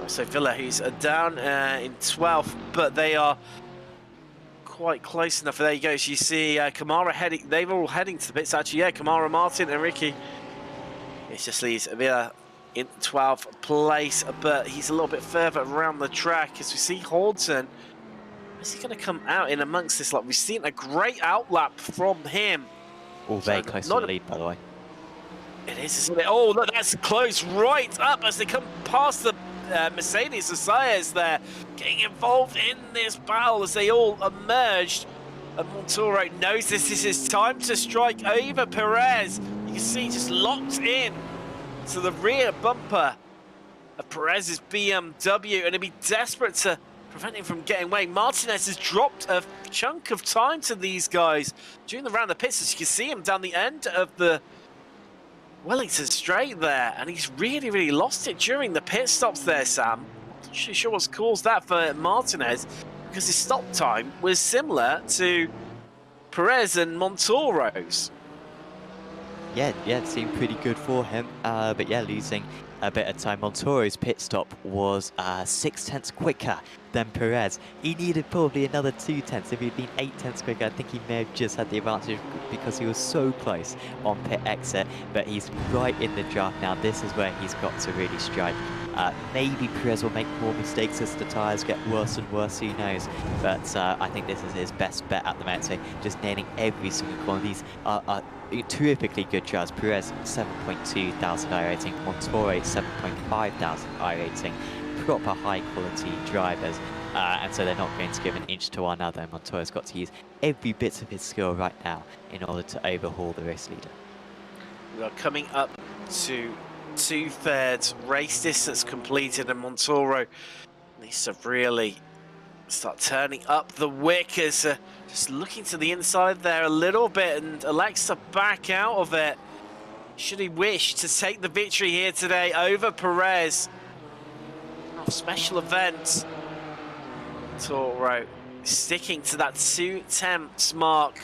also Villa, who's down in 12th, but they are quite close enough. There you go, so you see Kamara heading, they're all heading to the pits actually. Yeah, Kamara, Martin and Ricky. It just leaves Villa in 12th place, but he's a little bit further around the track. As we see Horton, is he going to come out in amongst this lot? We've seen a great outlap from him. All very close to the lead, by the way. It is, isn't it? Oh, look, that's close right up as they come past the Mercedes. The Sires there getting involved in this battle as they all emerged. And Montoro knows this is his time to strike over Perez. You can see just locked in to the rear bumper of Perez's BMW, and he'd be desperate to prevent him from getting away. Martinez has dropped a chunk of time to these guys during the round of pits, as you can see him down the end of the Wellington straight there, and he's really lost it during the pit stops there, Sam. Not sure what's caused that for Martinez, because his stop time was similar to Perez and Montoro's. Yeah, it seemed pretty good for him, but yeah, losing a bit of time. Montoro's pit stop was 6/10 quicker than Perez. He needed probably another 2/10. If he'd been 8/10 quicker, I think he may have just had the advantage because he was so close on pit exit. But he's right in the draft now. This is where he's got to really strike. Maybe Perez will make more mistakes as the tyres get worse and worse, who knows. But I think this is his best bet at the moment. So just nailing every single corner. These are terrifically good drives. Perez 7.2 thousand iRating, Montoro 7.5 thousand iRating. Proper high quality drivers, and so they're not going to give an inch to one another. Montoro's got to use every bit of his skill right now in order to overhaul the race leader. We are coming up to 2/3 race distance completed, and Montoro needs to really start turning up the wick as just looking to the inside there a little bit and elects to back out of it. Should he wish to take the victory here today over Perez. Special events. Toro sticking to that 2/10 mark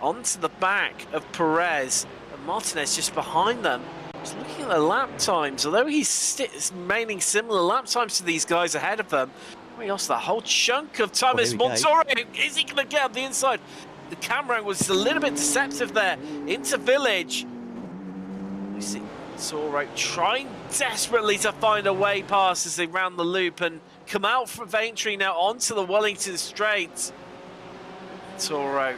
onto the back of Perez, and Martinez just behind them. Just looking at the lap times, although he's remaining similar lap times to these guys ahead of them, he lost that whole chunk of time. As Montoro, is he going to get up the inside? The camera was a little bit deceptive there into Village. We see Montoro trying desperately to find a way past as they round the loop and come out from Vaintry now onto the Wellington Straight. Montoro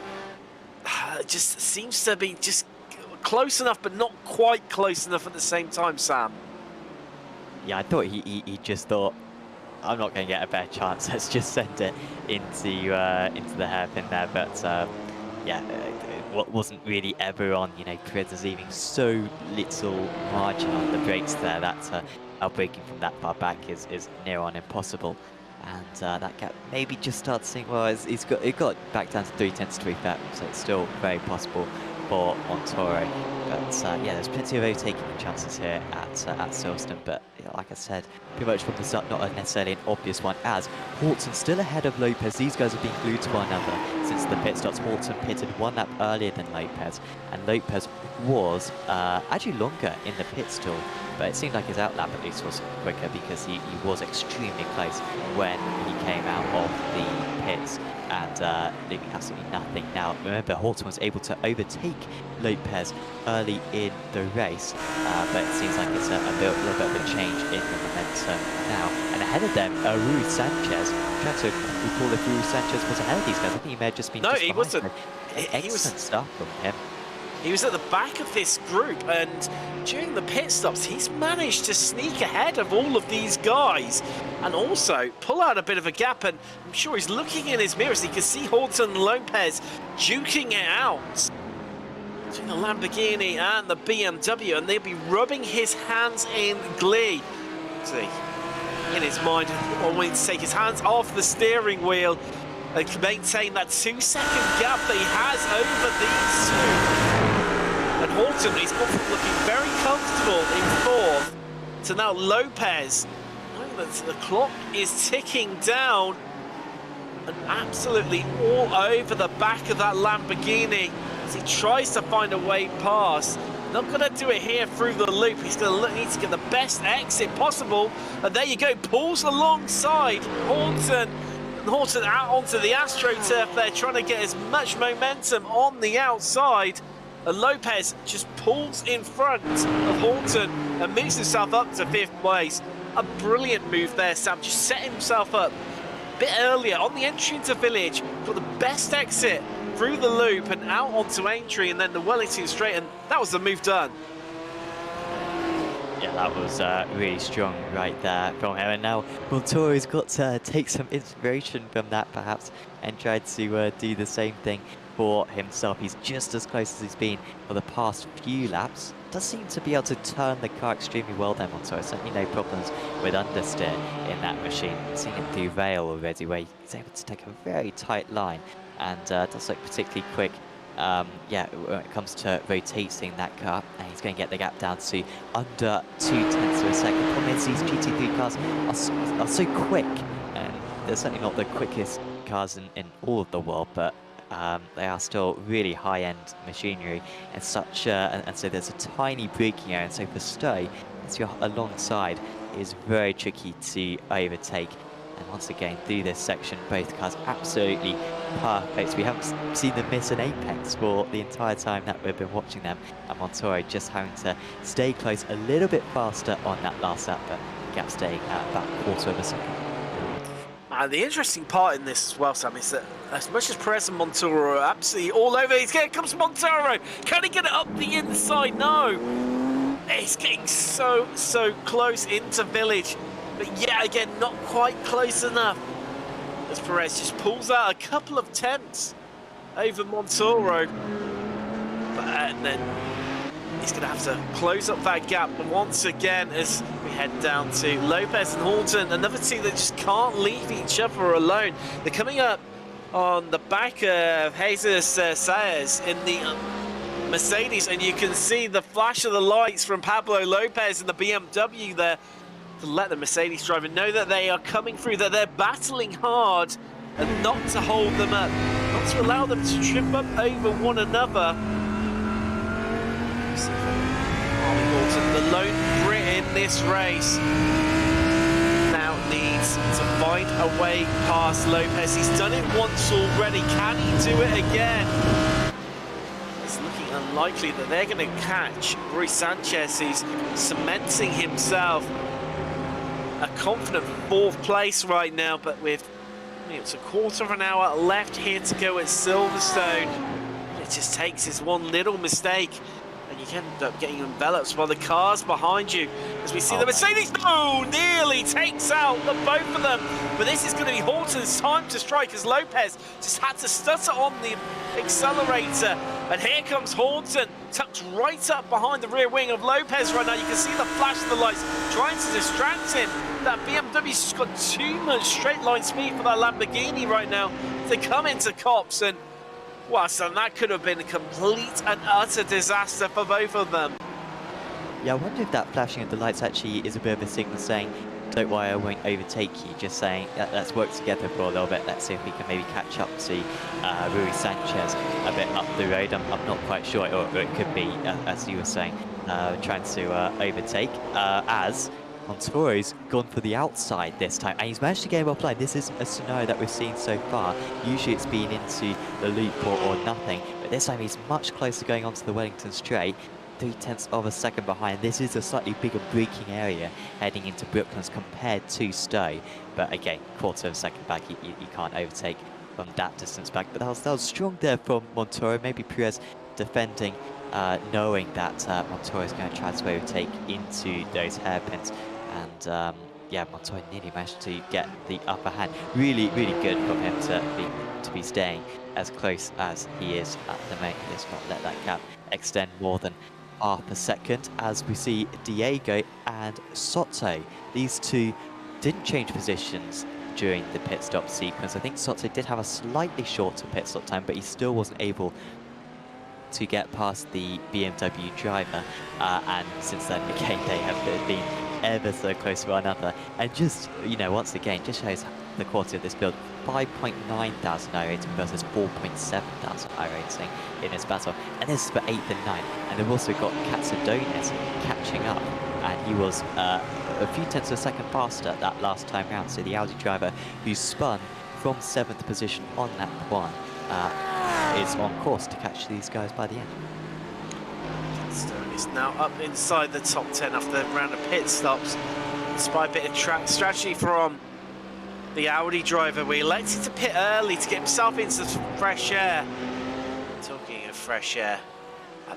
just seems to be just close enough, but not quite close enough at the same time, Sam. Yeah, I thought he just thought, I'm not going to get a better chance. Let's just send it into the hairpin there. But yeah, what wasn't really ever on. You know, Perez is leaving so little margin on the brakes there. That's outbreaking from that far back is near on impossible. And that gap maybe just starts seeing. Well, it got back down to 3/10 to 3 fat, so it's still very possible for Montoro. But yeah, there's plenty of overtaking chances here at Silverstone. But you know, like I said, pretty much from the start, not necessarily an obvious one, as Horton still ahead of Lopez. These guys have been glued to one another since the pit stops. Horton pitted 1 lap earlier than Lopez, and Lopez was actually longer in the pit stall, but it seemed like his outlap at least was quicker because he was extremely close when he came out of the pits and leaving absolutely nothing. Now, remember, Horton was able to overtake Lopez early in the race, but it seems like it's a little bit of a change in the momentum now. And ahead of them, Rui Sanchez. I'm trying to recall if Rui Sanchez was ahead of these guys. I think he may have just been. No, he wasn't. Excellent stuff from him. He was at the back of this group, and during the pit stops, he's managed to sneak ahead of all of these guys and also pull out a bit of a gap. And I'm sure he's looking in his mirrors. He can see Horton and Lopez duking it out between the Lamborghini and the BMW, and they'll be rubbing his hands in glee. See, in his mind, wanting to take his hands off the steering wheel and maintain that 2-second gap that he has over these two. And Horton, he's gone from looking very comfortable in 4th to now Lopez, knowing that the clock is ticking down and absolutely all over the back of that Lamborghini as he tries to find a way past. Not going to do it here through the loop. He's going to need to get the best exit possible. And there you go, pulls alongside Horton. And Horton out onto the AstroTurf there, trying to get as much momentum on the outside. And Lopez just pulls in front of Horton and moves himself up to 5th place. A brilliant move there, Sam. Just setting himself up a bit earlier on the entry into Village. Got the best exit through the loop and out onto Aintree and then the Wellington Straight. And that was the move done. Yeah, that was really strong right there from him. And now Montoro's got to take some inspiration from that, perhaps, and try to do the same thing for himself. He's just as close as he's been for the past few laps. Does seem to be able to turn the car extremely well there, Montoro. Certainly no problems with understeer in that machine. I've seen it derail already, where he's able to take a very tight line and does look particularly quick. Yeah, when it comes to rotating that car, and he's going to get the gap down to under 0.2 of a second. The problem is these GT3 cars are so quick, and they're certainly not the quickest cars in all of the world, but they are still really high-end machinery and such, and so there's a tiny braking area. And so for Stowe, once you're alongside, it is very tricky to overtake. And once again, through this section, both cars absolutely perfect. We haven't seen them miss an apex for the entire time that we've been watching them. And Montoya just having to stay close a little bit faster on that last lap, but gap staying at about a quarter of a second. And the interesting part in this as well, Sam, is that as much as Perez and Montoro are absolutely all over, here comes Montoro. Can he get it up the inside? No. It's getting so close into Village. But yet again, not quite close enough. As Perez just pulls out a couple of tenths over Montoro. And then he's going to have to close up that gap once again as we head down to Lopez and Horton. Another team that just can't leave each other alone. They're coming up on the back of Jesus Saez in the Mercedes. And you can see the flash of the lights from Pablo Lopez in the BMW there, to let the Mercedes driver know that they are coming through, that they're battling hard, and not to hold them up, not to allow them to trip up over one another. Ollie Horton, the lone Brit in this race, now needs to find a way past Lopez. He's done it once already. Can he do it again? It's looking unlikely that they're going to catch Rui Sanchez, who's cementing himself a confident 4th place right now, but with it's a quarter of an hour left here to go at Silverstone. It just takes this one little mistake and you can end up getting enveloped by the cars behind you. As we see the Mercedes, nearly takes out the both of them. But this is going to be Horton's time to strike, as Lopez just had to stutter on the accelerator. And here comes Horton, tucked right up behind the rear wing of Lopez right now. You can see the flash of the lights trying to distract him. That BMW's just got too much straight line speed for that Lamborghini right now to come into Cops. And wow, so that could have been a complete and utter disaster for both of them. Yeah, I wonder if that flashing of the lights actually is a bit of a signal saying, don't worry, I won't overtake you. Just saying, let's work together for a little bit. Let's see if we can maybe catch up to Rui Sanchez a bit up the road. I'm not quite sure, or it could be, as you were saying, trying to overtake, as Montoro's gone for the outside this time, and he's managed to get him offline. This is a scenario that we've seen so far. Usually it's been into the loop or nothing, but this time he's much closer going onto the Wellington straight, 0.3 of a second behind. This is a slightly bigger braking area heading into Brooklands compared to Stowe, but again, quarter of a second back, you can't overtake from that distance back. But that was strong there from Montoro. Maybe Perez defending, knowing that Montoro is going to try to overtake into those hairpins. And yeah, Montoya nearly managed to get the upper hand. Really, really good for him to be staying as close as he is at the moment. Let's not let that gap extend more than half a second, as we see Diego and Soto. These two didn't change positions during the pit stop sequence. I think Soto did have a slightly shorter pit stop time, but he still wasn't able to get past the BMW driver. And since then, again, they have been ever so close to one another, and just, you know, once again, just shows the quality of this build. 5.9 thousand iRacing versus 4.7 thousand iRacing in this battle, and this is for 8th and 9th. And they've also got Katsudonis catching up, and he was a few tenths of a second faster that last time round. So the Audi driver who spun from 7th position on lap 1 is on course to catch these guys by the end. Stone is now up inside the top 10 after a round of pit stops. Despite a bit of track strategy from the Audi driver, we elected to pit early to get himself into fresh air. Talking of fresh air,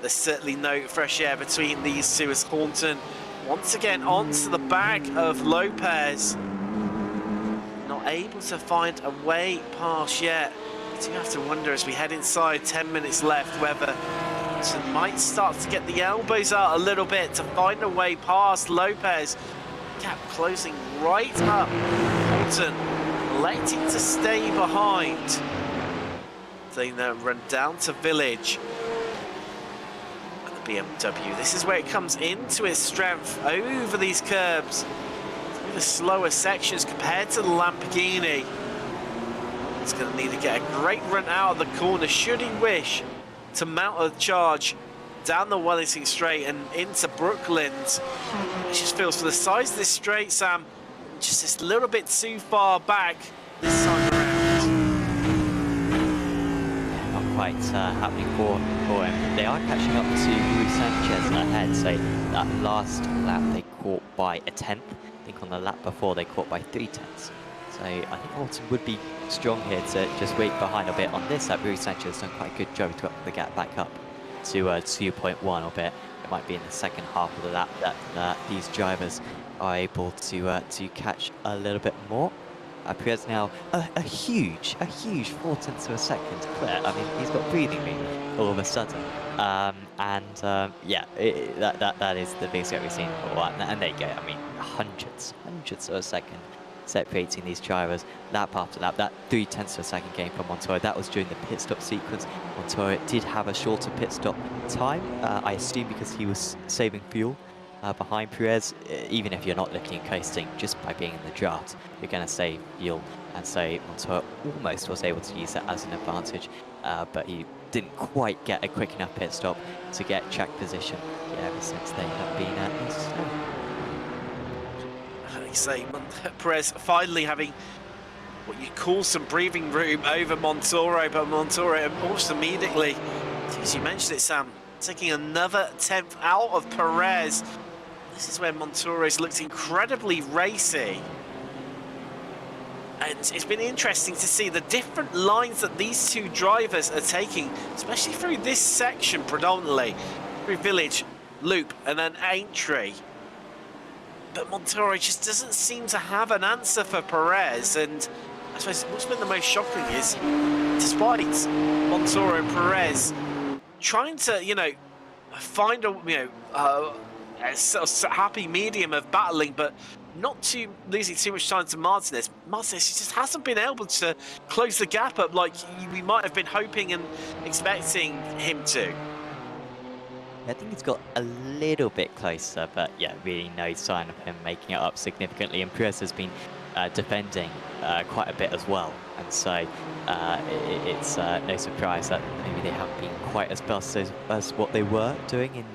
there's certainly no fresh air between these two, as Horton once again onto the back of Lopez. Not able to find a way past yet. We do have to wonder, as we head inside, 10 minutes left, whether Horton might start to get the elbows out a little bit to find a way past Lopez. Gap closing right up. Horton electing to stay behind. They now run down to Village. And the BMW, this is where it comes into its strength over these curbs. Through the slower sections compared to the Lamborghini. He's going to need to get a great run out of the corner should he wish to mount a charge down the Wellington Straight and into Brooklands. It just feels for the size of this straight, Sam, just this little bit too far back this time around. Not quite happening for him. They are catching up to Luis Sanchez ahead, so that last lap they caught by a tenth. I think on the lap before they caught by 3/10. So I think Alton would be strong here to just wait behind a bit on this lap. Luis Sanchez has done quite a good job to up the gap back up to 2.1 or bit. It might be in the second half of the lap that these drivers are able to catch a little bit more. Perez now a huge 0.4 of a second clear. I mean, he's got breathing room all of a sudden. Yeah, that is the biggest gap we've seen for a while. And there you go. I mean, hundreds of a second separating these drivers lap after lap. That 0.3 of a second gain from Montoya, that was during the pit stop sequence. Montoya did have a shorter pit stop time, I assume because he was saving fuel behind Perez. Even if you're not looking at coasting, just by being in the draft, you're going to save fuel. And so Montoya almost was able to use that as an advantage, but he didn't quite get a quick enough pit stop to get track position. Yeah, ever since they have been slow. You say Perez finally having what you call some breathing room over Montoro, but Montoro almost immediately, as you mentioned it, Sam, taking another 10th out of Perez. This is where Montoro's looked incredibly racy. And it's been interesting to see the different lines that these two drivers are taking, especially through this section predominantly, through Village, Loop, and then Aintree. But Montoro just doesn't seem to have an answer for Perez, and I suppose what's been the most shocking is, despite Montoro and Perez trying to, you know, find a, a sort of happy medium of battling, but not losing too much time to Martinez. Martinez just hasn't been able to close the gap up like we might have been hoping and expecting him to. I think it's got a little bit closer, but yeah, really no sign of him making it up significantly. And Perez has been defending quite a bit as well, and so it's no surprise that maybe they haven't been quite as fast as what they were doing in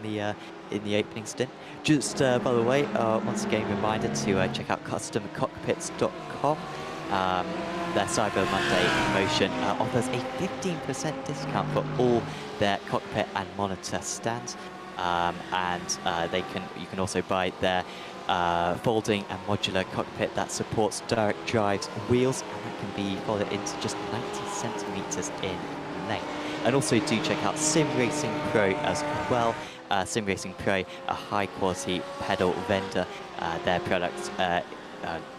the opening stint. Just by the way, once again, reminder to check out customcockpits.com. Their Cyber Monday promotion offers a 15% discount for all their cockpit and monitor stands, and you can also buy their folding and modular cockpit that supports direct drives wheels, and that can be folded into just 90 centimeters in length. And also do check out Sim Racing Pro as well. Sim Racing Pro, a high quality pedal vendor. Their products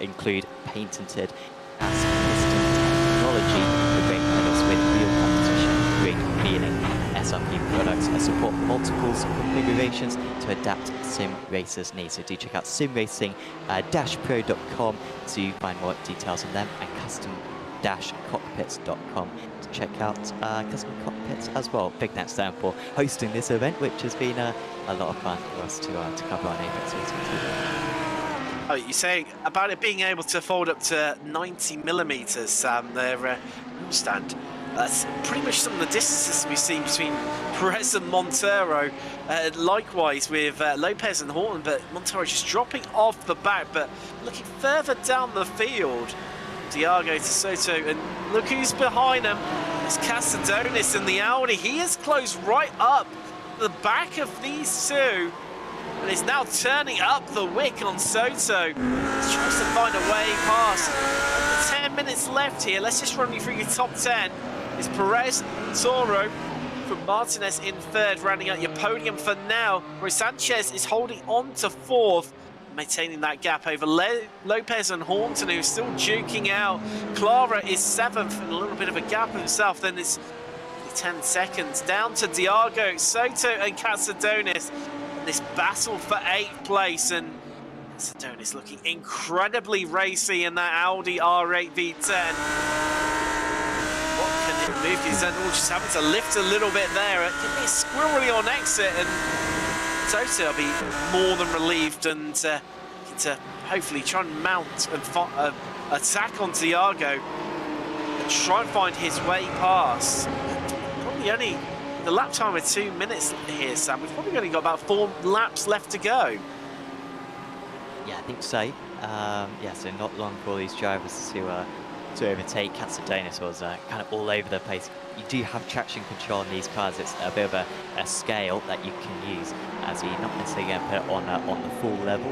include patented technology for great pedals with real competition, great feeling. SRP products support multiple configurations to adapt sim racers' needs. So do check out simracing-pro.com to find more details on them, and custom-cockpits.com to check out Custom Cockpits as well. Big thanks to them for hosting this event, which has been a lot of fun for us to cover on Apex Racing TV. Oh, you're saying about it being able to fold up to 90 millimeters, Sam, their wheel stand. That's pretty much some of the distances we've seen between Perez and Montoro. Likewise with Lopez and Horton, but Montoro just dropping off the back, but looking further down the field. Diago to Soto, and look who's behind him. It's Casadonis in the Audi. He is close right up the back of these two, and is now turning up the wick on Soto. He tries to find a way past. Under 10 minutes left here. Let's just run you through your top 10. It's Perez, Toro, from Martinez in third, rounding out your podium for now, where Sanchez is holding on to fourth, maintaining that gap over Lopez and Horton, who's still duking out. Clara is seventh, and a little bit of a gap himself. Then it's 10 seconds down to Diago, Soto, and Casadonis. This battle for 8th place, and Casadonis looking incredibly racy in that Audi R8 V10. What can it move? He's just having to lift a little bit there. It can be a squirrely on exit, and Soto will be more than relieved and to hopefully try and mount and attack on Diago and try and find his way past. Probably only the lap time of 2 minutes here, Sam. We've probably only got about 4 laps left to go. Yeah, I think so. Yeah, so not long for all these drivers to overtake. Katsudonis was kind of all over the place. You do have traction control on these cars. It's a bit of a scale that you can use, as you're not necessarily going to put it on the full level,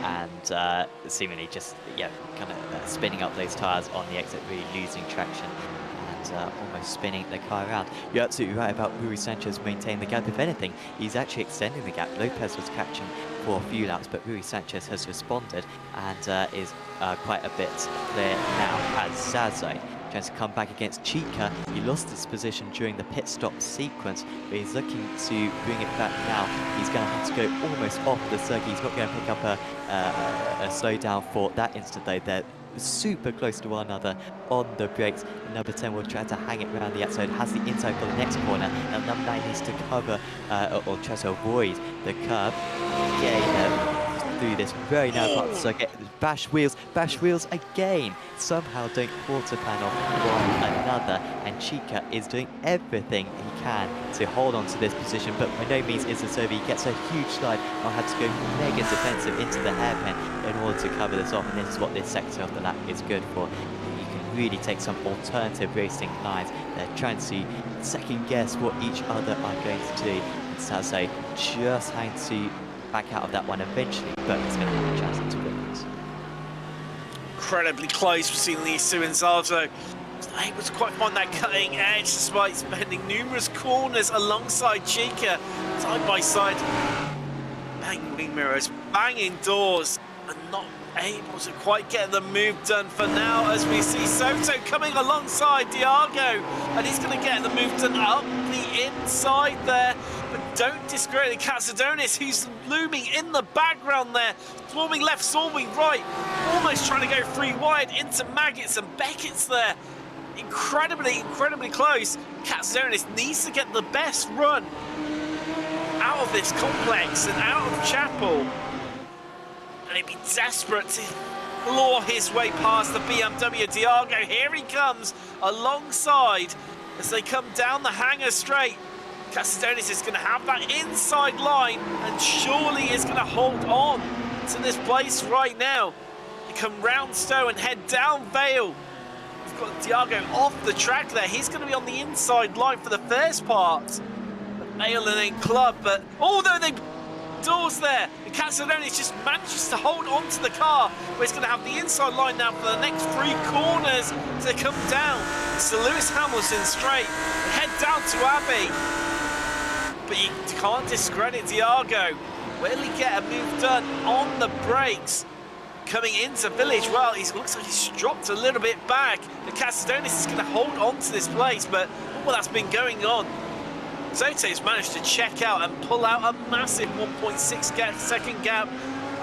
and seemingly just kind of spinning up those tires on the exit, really losing traction. Almost spinning the car around. You're absolutely right about Rui Sanchez maintaining the gap. If anything, he's actually extending the gap. Lopez was catching for a few laps, but Rui Sanchez has responded and is quite a bit clear now as Zazo tries to come back against Chica. He lost his position during the pit stop sequence, but he's looking to bring it back now. He's going to have to go almost off the circuit. He's not going to pick up a slowdown for that instant, though. They're super close to one another on the brakes. Number 10 will try to hang it around the outside, has the inside for the next corner, and number 9 needs to cover or try to avoid the curb. Through this very narrow part of the circuit. Bash wheels again. Somehow don't quarter panel one another, and Chica is doing everything he can to hold on to this position, but by no means is this over. He gets a huge slide. I'll have to go mega defensive into the hairpin in order to cover this off, and this is what this sector of the lap is good for. You can really take some alternative racing lines. They're trying to second guess what each other are going to do, and Sazo just having to back out of that one eventually, but it's going to have a chance into quickness. Incredibly close between these two, and Zazo was not able to quite find that cutting edge despite spending numerous corners alongside Chica, side by side. Banging wing mirrors, banging doors, and not able to quite get the move done for now, as we see Soto coming alongside Diago, and he's going to get the move done up the inside there. But don't discredit Katsudonis, who's looming in the background there, swarming left, swarming right, almost trying to go free wide into Maggots and Beckett's there. Incredibly close. Katsudonis needs to get the best run out of this complex and out of Chapel. And he'd be desperate to claw his way past the BMW Diago. Here he comes alongside as they come down the hangar straight. Katsudonis is going to have that inside line and surely is going to hold on to this place right now. They come round Stowe and head down Vale. We've got Diago off the track there. He's going to be on the inside line for the first part. Vale and then Club, but although they doors there, and Katsudonis just manages to hold on to the car, where he's going to have the inside line now for the next 3 corners to come down. So Lewis Hamilton straight, head down to Abbey. But you can't discredit Diago. Will he get a move done on the brakes? Coming into Village, well, he looks like he's dropped a little bit back. The Katsudonis is going to hold on to this place, but well, that's been going on. Soto's managed to check out and pull out a massive 1.6 second gap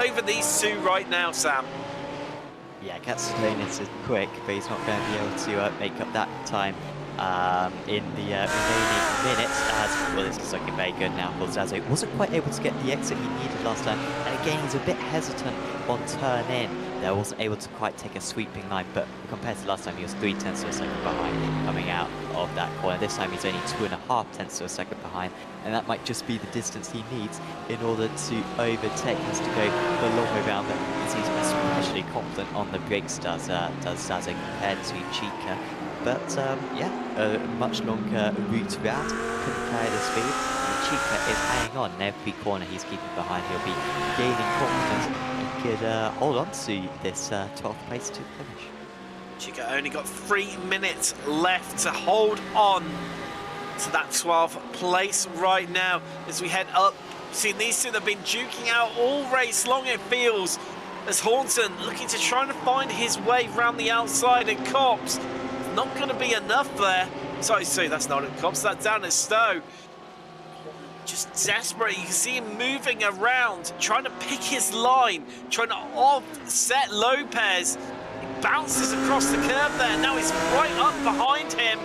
over these two right now, Sam. Yeah, Katsudonis is quick, but he's not going to be able to make up that time in the remaining minutes. As well, this looks looking very good now for Zazo. Wasn't quite able to get the exit he needed last time, and again he's a bit hesitant on turn in. There wasn't able to quite take a sweeping line, but compared to last time he was 0.3 of a second behind coming out of that corner. This time he's only 2.5 of a second behind, and that might just be the distance he needs in order to overtake. He has to go the long way round, but he seems especially confident on the brakes, does Zazo, compared to Chica. But yeah, a much longer route round, couldn't carry the speed, and Chica is hanging on in every corner he's keeping behind. He'll be gaining confidence and could hold on to this 12th place to finish. Chica only got 3 minutes left to hold on to that 12th place right now as we head up. See, these two have been duking out all race long, it feels, as Horton looking to try to find his way round the outside, and Cops not going to be enough there. Sorry, that's not at Cops, that's down at Stowe. Just desperate. You can see him moving around, trying to pick his line, trying to offset Lopez. He bounces across the curb there. Now he's right up behind him.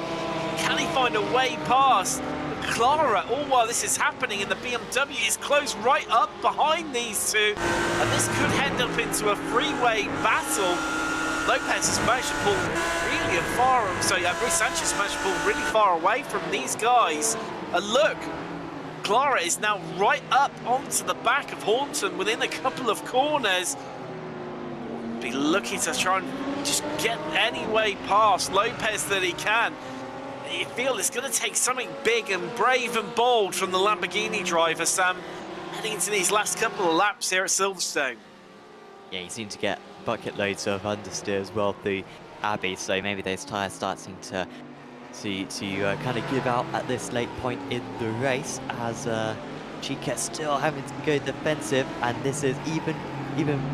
Can he find a way past? Clara, all while this is happening, and the BMW is close right up behind these two. And this could end up into a freeway battle. Lopez has managed to pull really far, Rui Sanchez managed to pull really far away from these guys. And look, Clara is now right up onto the back of Horton within a couple of corners. Be looking to try and just get any way past Lopez that he can. You feel it's going to take something big and brave and bold from the Lamborghini driver, Sam, heading into these last couple of laps here at Silverstone. Yeah, he seemed to get bucket loads of understeer as well through Abbey, so maybe those tyres starting to kind of give out at this late point in the race, as Chica still having to go defensive, and this is even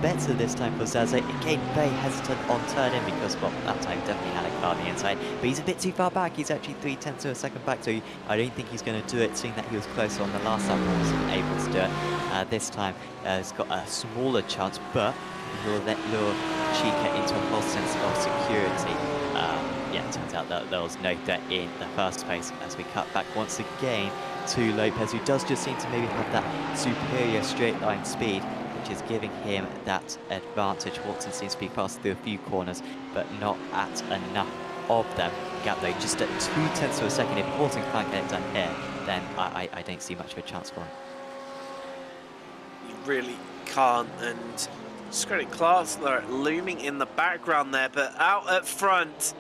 better this time for Zaza. Again, very hesitant on turn-in because, well, that time definitely had a car on the inside, but he's a bit too far back. He's actually 0.3 of a second back, so I don't think he's going to do it, seeing that he was closer on the last lap and wasn't able to do it. This time, he's got a smaller chance, but he'll lure Chica into a false sense of security. Yeah, it turns out that there was no threat in the first place, as we cut back once again to Lopez, who does just seem to maybe have that superior straight line speed, which is giving him that advantage. Watson seems to be fast through a few corners, but not at enough of them. Gap though, just at 0.2 of a second. If Watson can't get it done here, then I don't see much of a chance for him. You really can't, and just credit Klarsler looming in the background there, but out at front,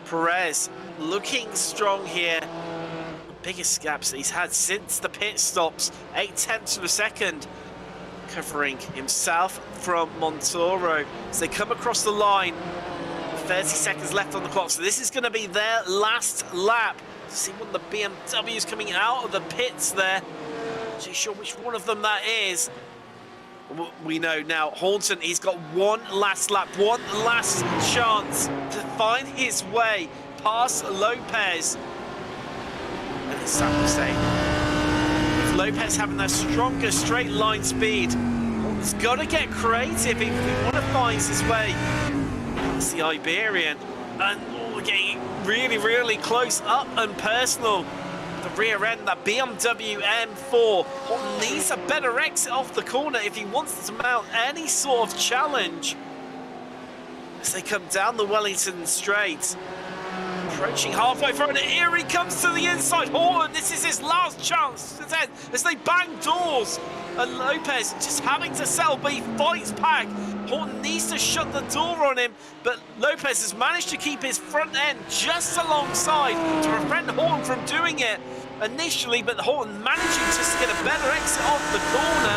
Perez looking strong here. The biggest gaps that he's had since the pit stops, 0.8 of a second. Covering himself from Montoro as they come across the line. 30 seconds left on the clock, so this is going to be their last lap. See one of the BMWs coming out of the pits there. Not too sure which one of them that is. We know now, Horton, he's got one last lap, one last chance to find his way past Lopez. And it's Sam saying, with Lopez having that stronger straight line speed, Horton's got to get creative if he want to find his way past the Iberian. And we're getting really, really close up and personal. The rear end, that BMW M4. Horton needs a better exit off the corner if he wants to mount any sort of challenge. As they come down the Wellington Straight, approaching halfway through, and here he comes to the inside. Horton, this is his last chance as they bang doors. And Lopez just having to settle, but he fights back. Horton needs to shut the door on him, but Lopez has managed to keep his front end just alongside to prevent Horton from doing it initially, but Horton managing just to get a better exit off the corner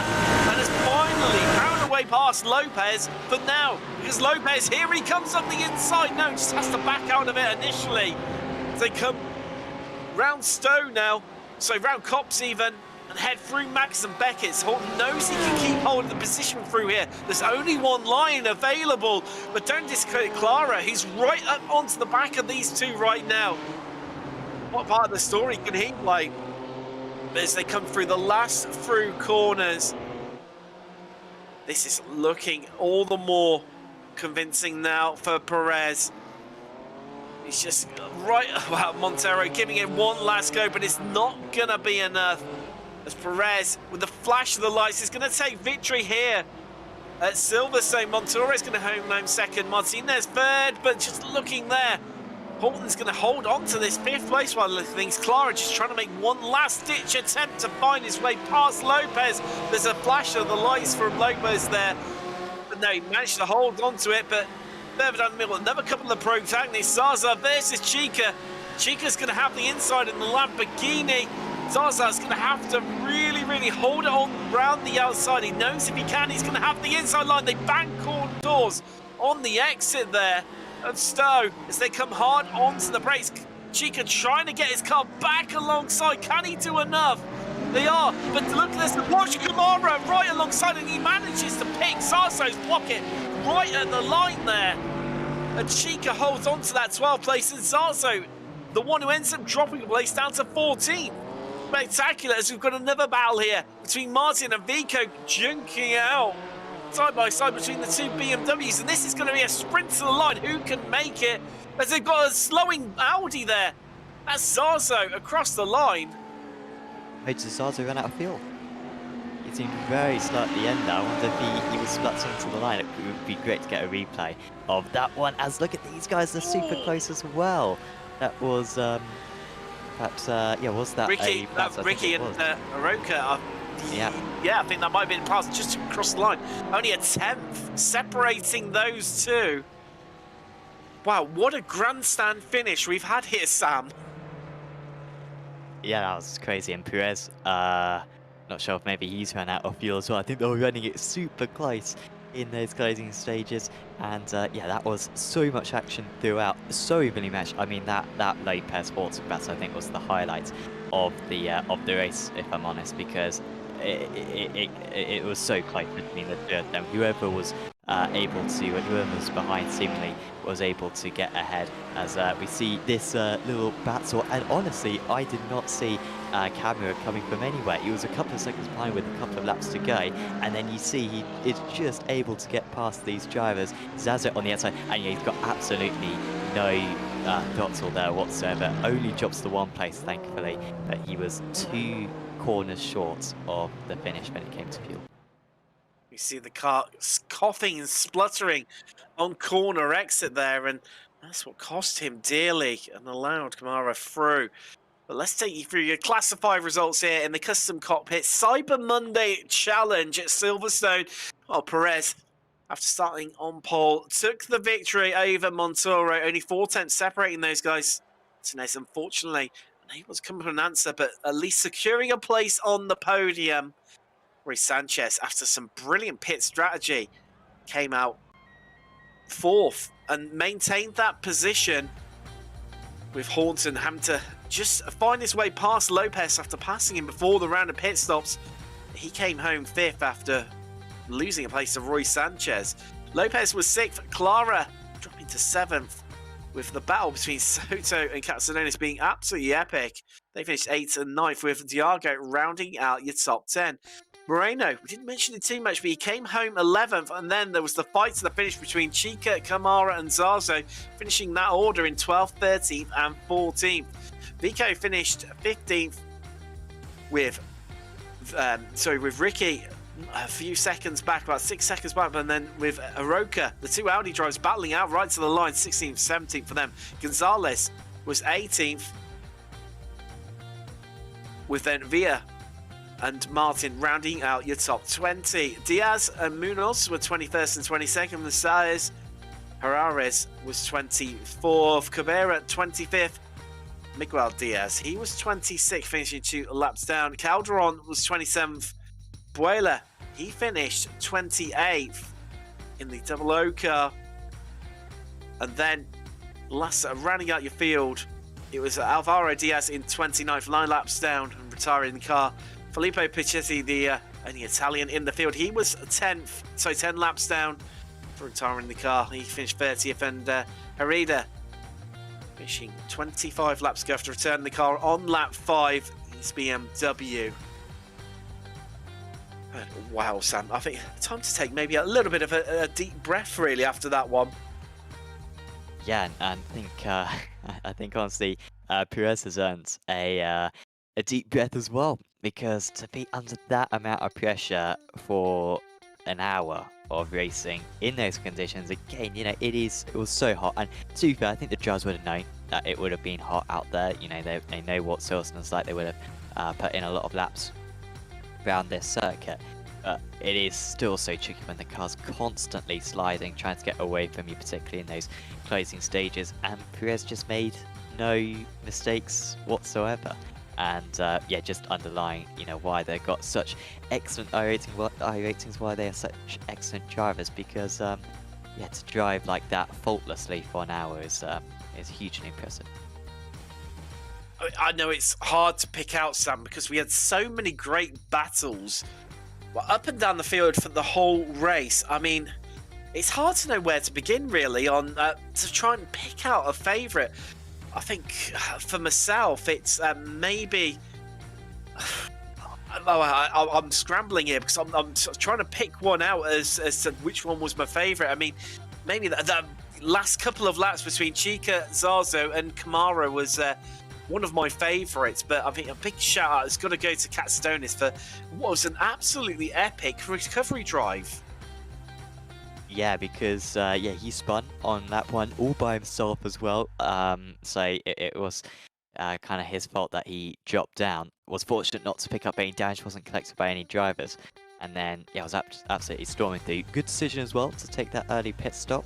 and has finally found a way past Lopez for now, because Lopez, here he comes up the inside. No, just has to back out of it initially. They come round Stowe now, so round Copse even, and head through Max and Beckett's. Horton knows he can keep hold of the position through here. There's only one line available, but don't discredit Clara. He's right up onto the back of these two right now. What part of the story can he play? As they come through the last through corners, this is looking all the more convincing now for Perez. He's just right about Montero, giving it one last go, but it's not gonna be enough. As Perez, with the flash of the lights, is going to take victory here at Silverstone. Montoro is going to home second. Martinez third, but just looking there. Horton's going to hold on to this fifth place while things. Clara just trying to make one last-ditch attempt to find his way past Lopez. There's a flash of the lights from Lopez there. But no, he managed to hold on to it, but further down the middle, another couple of protagonists. Zaza versus Chica. Chica's going to have the inside in the Lamborghini. Zaza's going to have to really, really hold it on around the outside. He knows if he can, he's going to have the inside line. They bang doors on the exit there of Stowe as they come hard onto the brakes. Chica trying to get his car back alongside. Can he do enough? They are, but look, there's the Porsche Camaro right alongside, and he manages to pick Sarso's pocket right at the line there. And Chica holds on to that 12th place, and Sarso, the one who ends up dropping a place down to 14th. Spectacular, as we've got another battle here between Martin and Vico junking out side by side between the two BMWs, and this is going to be a sprint to the line. Who can make it? As they've got a slowing Audi there. That's Zarzo across the line. Wait, does Zarzo run out of fuel? It seemed very slow at the end there. I wonder if he was sluts into the line. It would be great to get a replay of that one. As look at these guys, they're super close as well. That was Perhaps, yeah, was that Ricky, a pass? I think Ricky it and was. Aroka. Yeah, I think that might have been a pass just across the line. Only a 10th separating those two. Wow, what a grandstand finish we've had here, Sam. Yeah, that was crazy. And Perez, not sure if maybe he's run out of fuel as well. I think they were running it super close in those closing stages. And yeah, that was so much action throughout. So evenly matched. I mean, that Lopez Sporting battle, I think, was the highlight of the race, if I'm honest, because it was so close between the two of them. Whoever was able to, and whoever was behind seemingly was able to get ahead as we see this little battle. And honestly, I did not see Camera coming from anywhere. He was a couple of seconds behind with a couple of laps to go, and then you see he is just able to get past these drivers. Zazo on the outside, and yeah, he's got absolutely no throttle there whatsoever. Only drops to one place, thankfully, but he was 2 corners short of the finish when it came to fuel. You see the car coughing and spluttering on corner exit there, and that's what cost him dearly and allowed Kamara through. But let's take you through your classified results here in the custom cockpit Cyber Monday challenge at Silverstone. Well, Perez, after starting on pole, took the victory over Montoro, only 4/10 separating those guys. Tinez, unfortunately, unable to come up with an answer, but at least securing a place on the podium. Rui Sanchez, after some brilliant pit strategy, came out 4th and maintained that position, with Horton having to just find his way past Lopez after passing him before the round of pit stops. He came home 5th after losing a place to Rui Sanchez. Lopez was 6th, Clara dropping to 7th, with the battle between Soto and Katsunonis being absolutely epic. They finished 8th and 9th, with Diago rounding out your top 10. Moreno, we didn't mention it too much, but he came home 11th, and then there was the fight to the finish between Chica, Kamara and Zazo, finishing that order in 12th, 13th and 14th. Vico finished 15th with Ricky a few seconds back, about 6 seconds back, and then with Aroka, the two Audi drivers battling out right to the line, 16th, 17th for them. Gonzalez was 18th, with then Villa and Martin rounding out your top 20. Diaz and Munoz were 21st and 22nd. Messias Herrera was 24th. Cabrera 25th. Miguel Diaz, he was 26th, finishing 2 laps down. Calderon was 27th. Buela, he finished 28th in the double O car. And then last rounding out your field, it was Alvaro Diaz in 29th, 9 laps down and retiring the car. Filippo Pichetti, the only Italian in the field, he was 10th, so 10 laps down for retiring the car. He finished 30th, and Herrera finishing 25 laps ago after returning the car on lap 5, his BMW. Wow, Sam, I think time to take maybe a little bit of a deep breath, really, after that one. Yeah, and I think honestly, Perez has earned a deep breath as well, because to be under that amount of pressure for an hour of racing in those conditions, again, you know, it was so hot. And to be fair, I think the drivers would have known that it would have been hot out there. You know, they know what Silverstone's like. They would have put in a lot of laps around this circuit. But it is still so tricky when the car's constantly sliding, trying to get away from you, particularly in those closing stages. And Perez just made no mistakes whatsoever. And yeah, just underlying, you know, why they've got such excellent iRatings, why they are such excellent drivers. Because yeah, to drive like that faultlessly for an hour is hugely impressive. I know it's hard to pick out, Sam, because we had so many great battles up and down the field for the whole race. I mean, it's hard to know where to begin, really, on to try and pick out a favourite. I think for myself, it's maybe. I'm scrambling here because I'm trying to pick one out as to which one was my favourite. I mean, maybe the last couple of laps between Chica, Zazo, and Kamara was one of my favourites. But I think a big shout out has got to go to Katsunonis for what was an absolutely epic recovery drive. Yeah, because yeah, he spun on that one all by himself as well. So it was kind of his fault that he dropped down. Was fortunate not to pick up any damage, wasn't collected by any drivers. And then, yeah, was absolutely storming through. Good decision as well to take that early pit stop.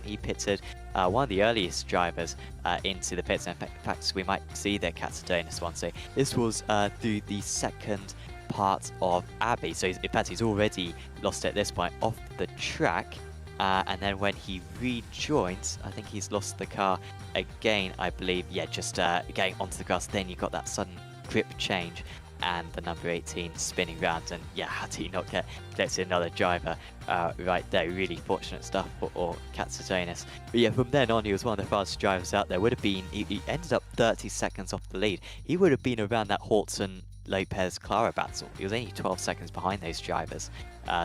He pitted one of the earliest drivers into the pits. And in fact, we might see their Catadonus one. So this was through the second part of Abbey. So in fact, he's already lost at this point off the track. And then when he rejoins, I think he's lost the car again, I believe. Yeah, just getting onto the grass. Then you got that sudden grip change. And the number 18 spinning round, and yeah, how do you not get another driver right there? Really fortunate stuff for Katsutonis. But yeah, from then on, he was one of the fastest drivers out there. Would have been, he ended up 30 seconds off the lead. He would have been around that Horton Lopez Clara battle. He was only 12 seconds behind those drivers,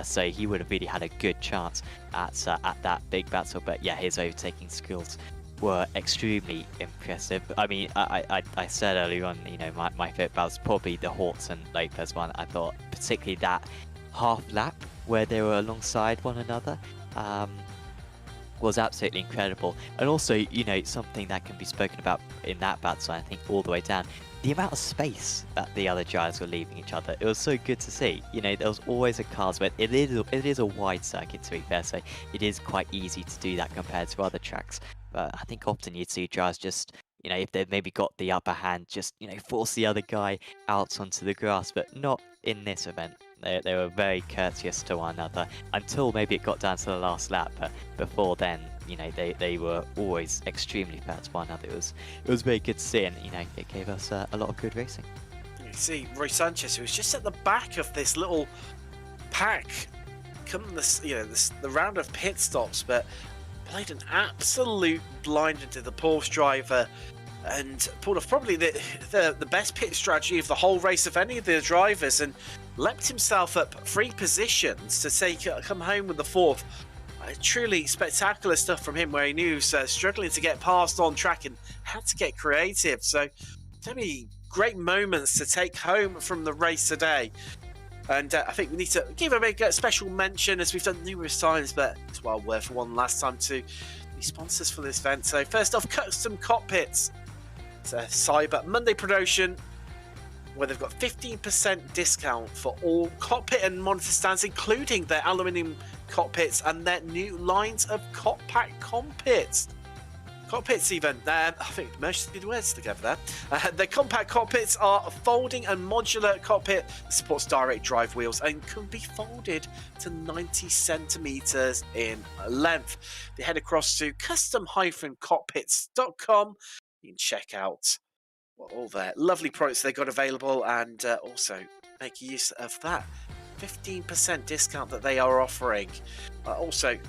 so he would have really had a good chance at that big battle. But yeah, his overtaking skills were extremely impressive. I mean, I said earlier on, you know, my favourite battle was probably the Horton Lopez one. I thought particularly that half lap where they were alongside one another was absolutely incredible. And also, you know, something that can be spoken about in that battle, I think all the way down, the amount of space that the other drivers were leaving each other. It was so good to see. You know, there was always a cars where it is a wide circuit, to be fair, so it is quite easy to do that compared to other tracks. But I think often you'd see drivers just, you know, if they've maybe got the upper hand, just, you know, force the other guy out onto the grass, but not in this event. They were very courteous to one another until maybe it got down to the last lap. But before then, you know, they were always extremely fair to one another. It was very good to see, and you know, it gave us a lot of good racing. You see Roy Sanchez, who was just at the back of this little pack, come this, you know, the round of pit stops, but played an absolute blinder to the Porsche driver and pulled off probably the best pit strategy of the whole race of any of the drivers, and leapt himself up 3 positions to come home with the 4th. Truly spectacular stuff from him, where he knew he was struggling to get past on track and had to get creative. So many great moments to take home from the race today. And I think we need to give a big special mention, as we've done numerous times, but it's well worth one last time, to the sponsors for this event. So first off, Custom Cockpits. It's a Cyber Monday promotion where they've got 15% discount for all cockpit and monitor stands, including their aluminium cockpits and their new lines of compact cockpits. Cockpits even, I think merged the words together there. The compact cockpits are a folding and modular cockpit that supports direct drive wheels and can be folded to 90 centimeters in length. They head across to custom-cockpits.com. You can check out all their lovely products they got available, and also make use of that 15% discount that they are offering. Also,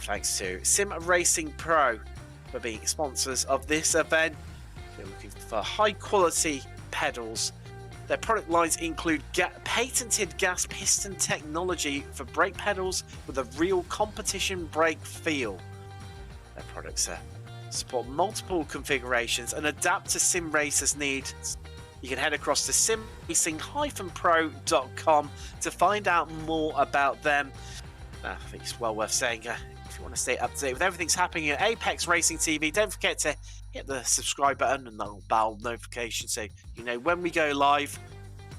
thanks to Sim Racing Pro for being sponsors of this event. If you're looking for high quality pedals, their product lines include patented gas piston technology for brake pedals with a real competition brake feel. Their products support multiple configurations and adapt to sim racers' needs. You can head across to simracing-pro.com to find out more about them. I think it's well worth saying, if you want to stay up to date with everything's happening at Apex Racing TV, don't forget to hit the subscribe button and the little bell notification so you know when we go live.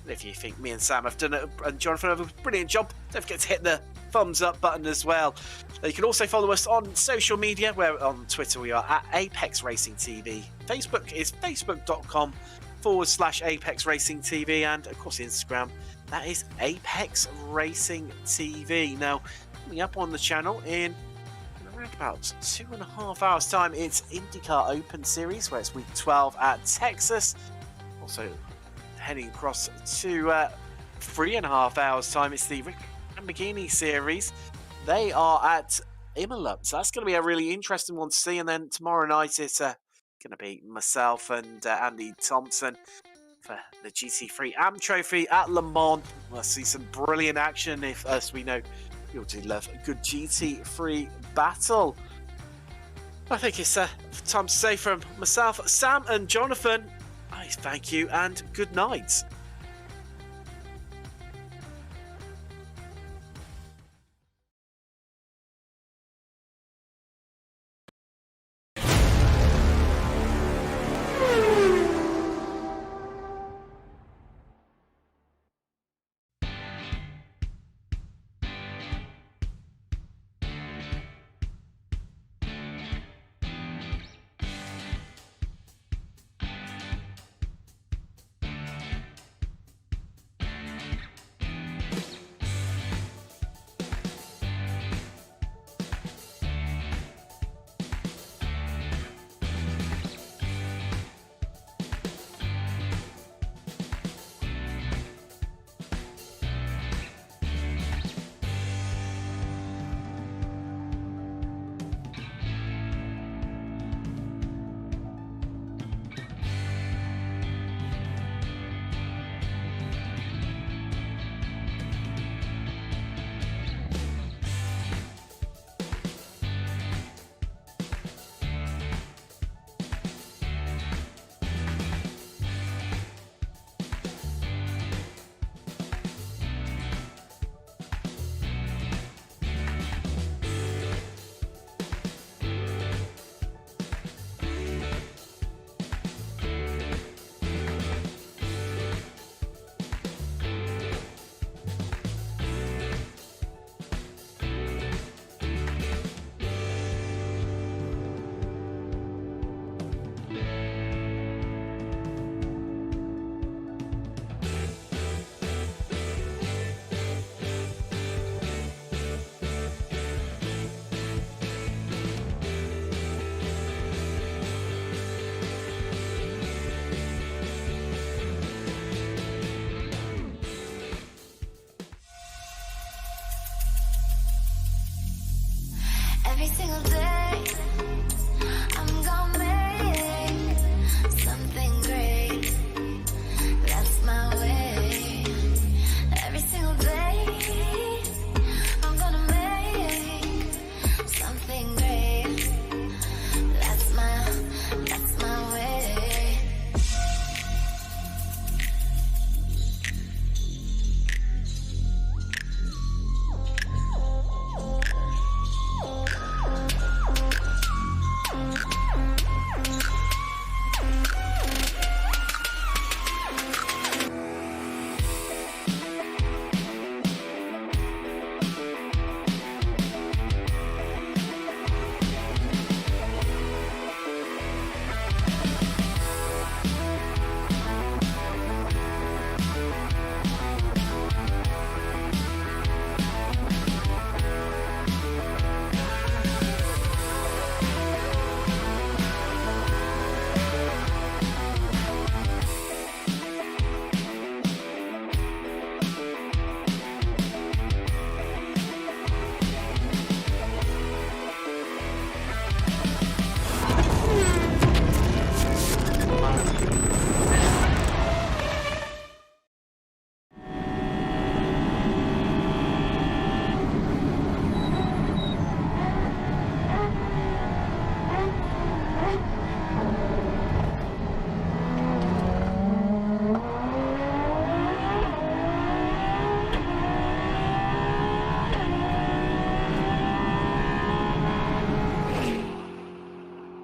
And if you think me and Sam have done it, and Jonathan have a brilliant job, don't forget to hit the thumbs up button as well. You can also follow us on social media, where on Twitter we are at Apex Racing TV. Facebook is facebook.com/Apex Racing TV, and of course Instagram, that is Apex Racing TV. Now, coming up on the channel in around about 2.5 hours time, it's IndyCar Open Series, where it's week 12 at Texas. Also heading across to 3.5 hours time, it's the Lamborghini Series. They are at Imola, so that's going to be a really interesting one to see. And then tomorrow night it's going to be myself and Andy Thompson for the GT3 AM Trophy at Le Mans. We'll see some brilliant action, if, as we know, you do love a good GT3 battle. I think it's time to say from myself, Sam and Jonathan, I thank you and good night. every single day.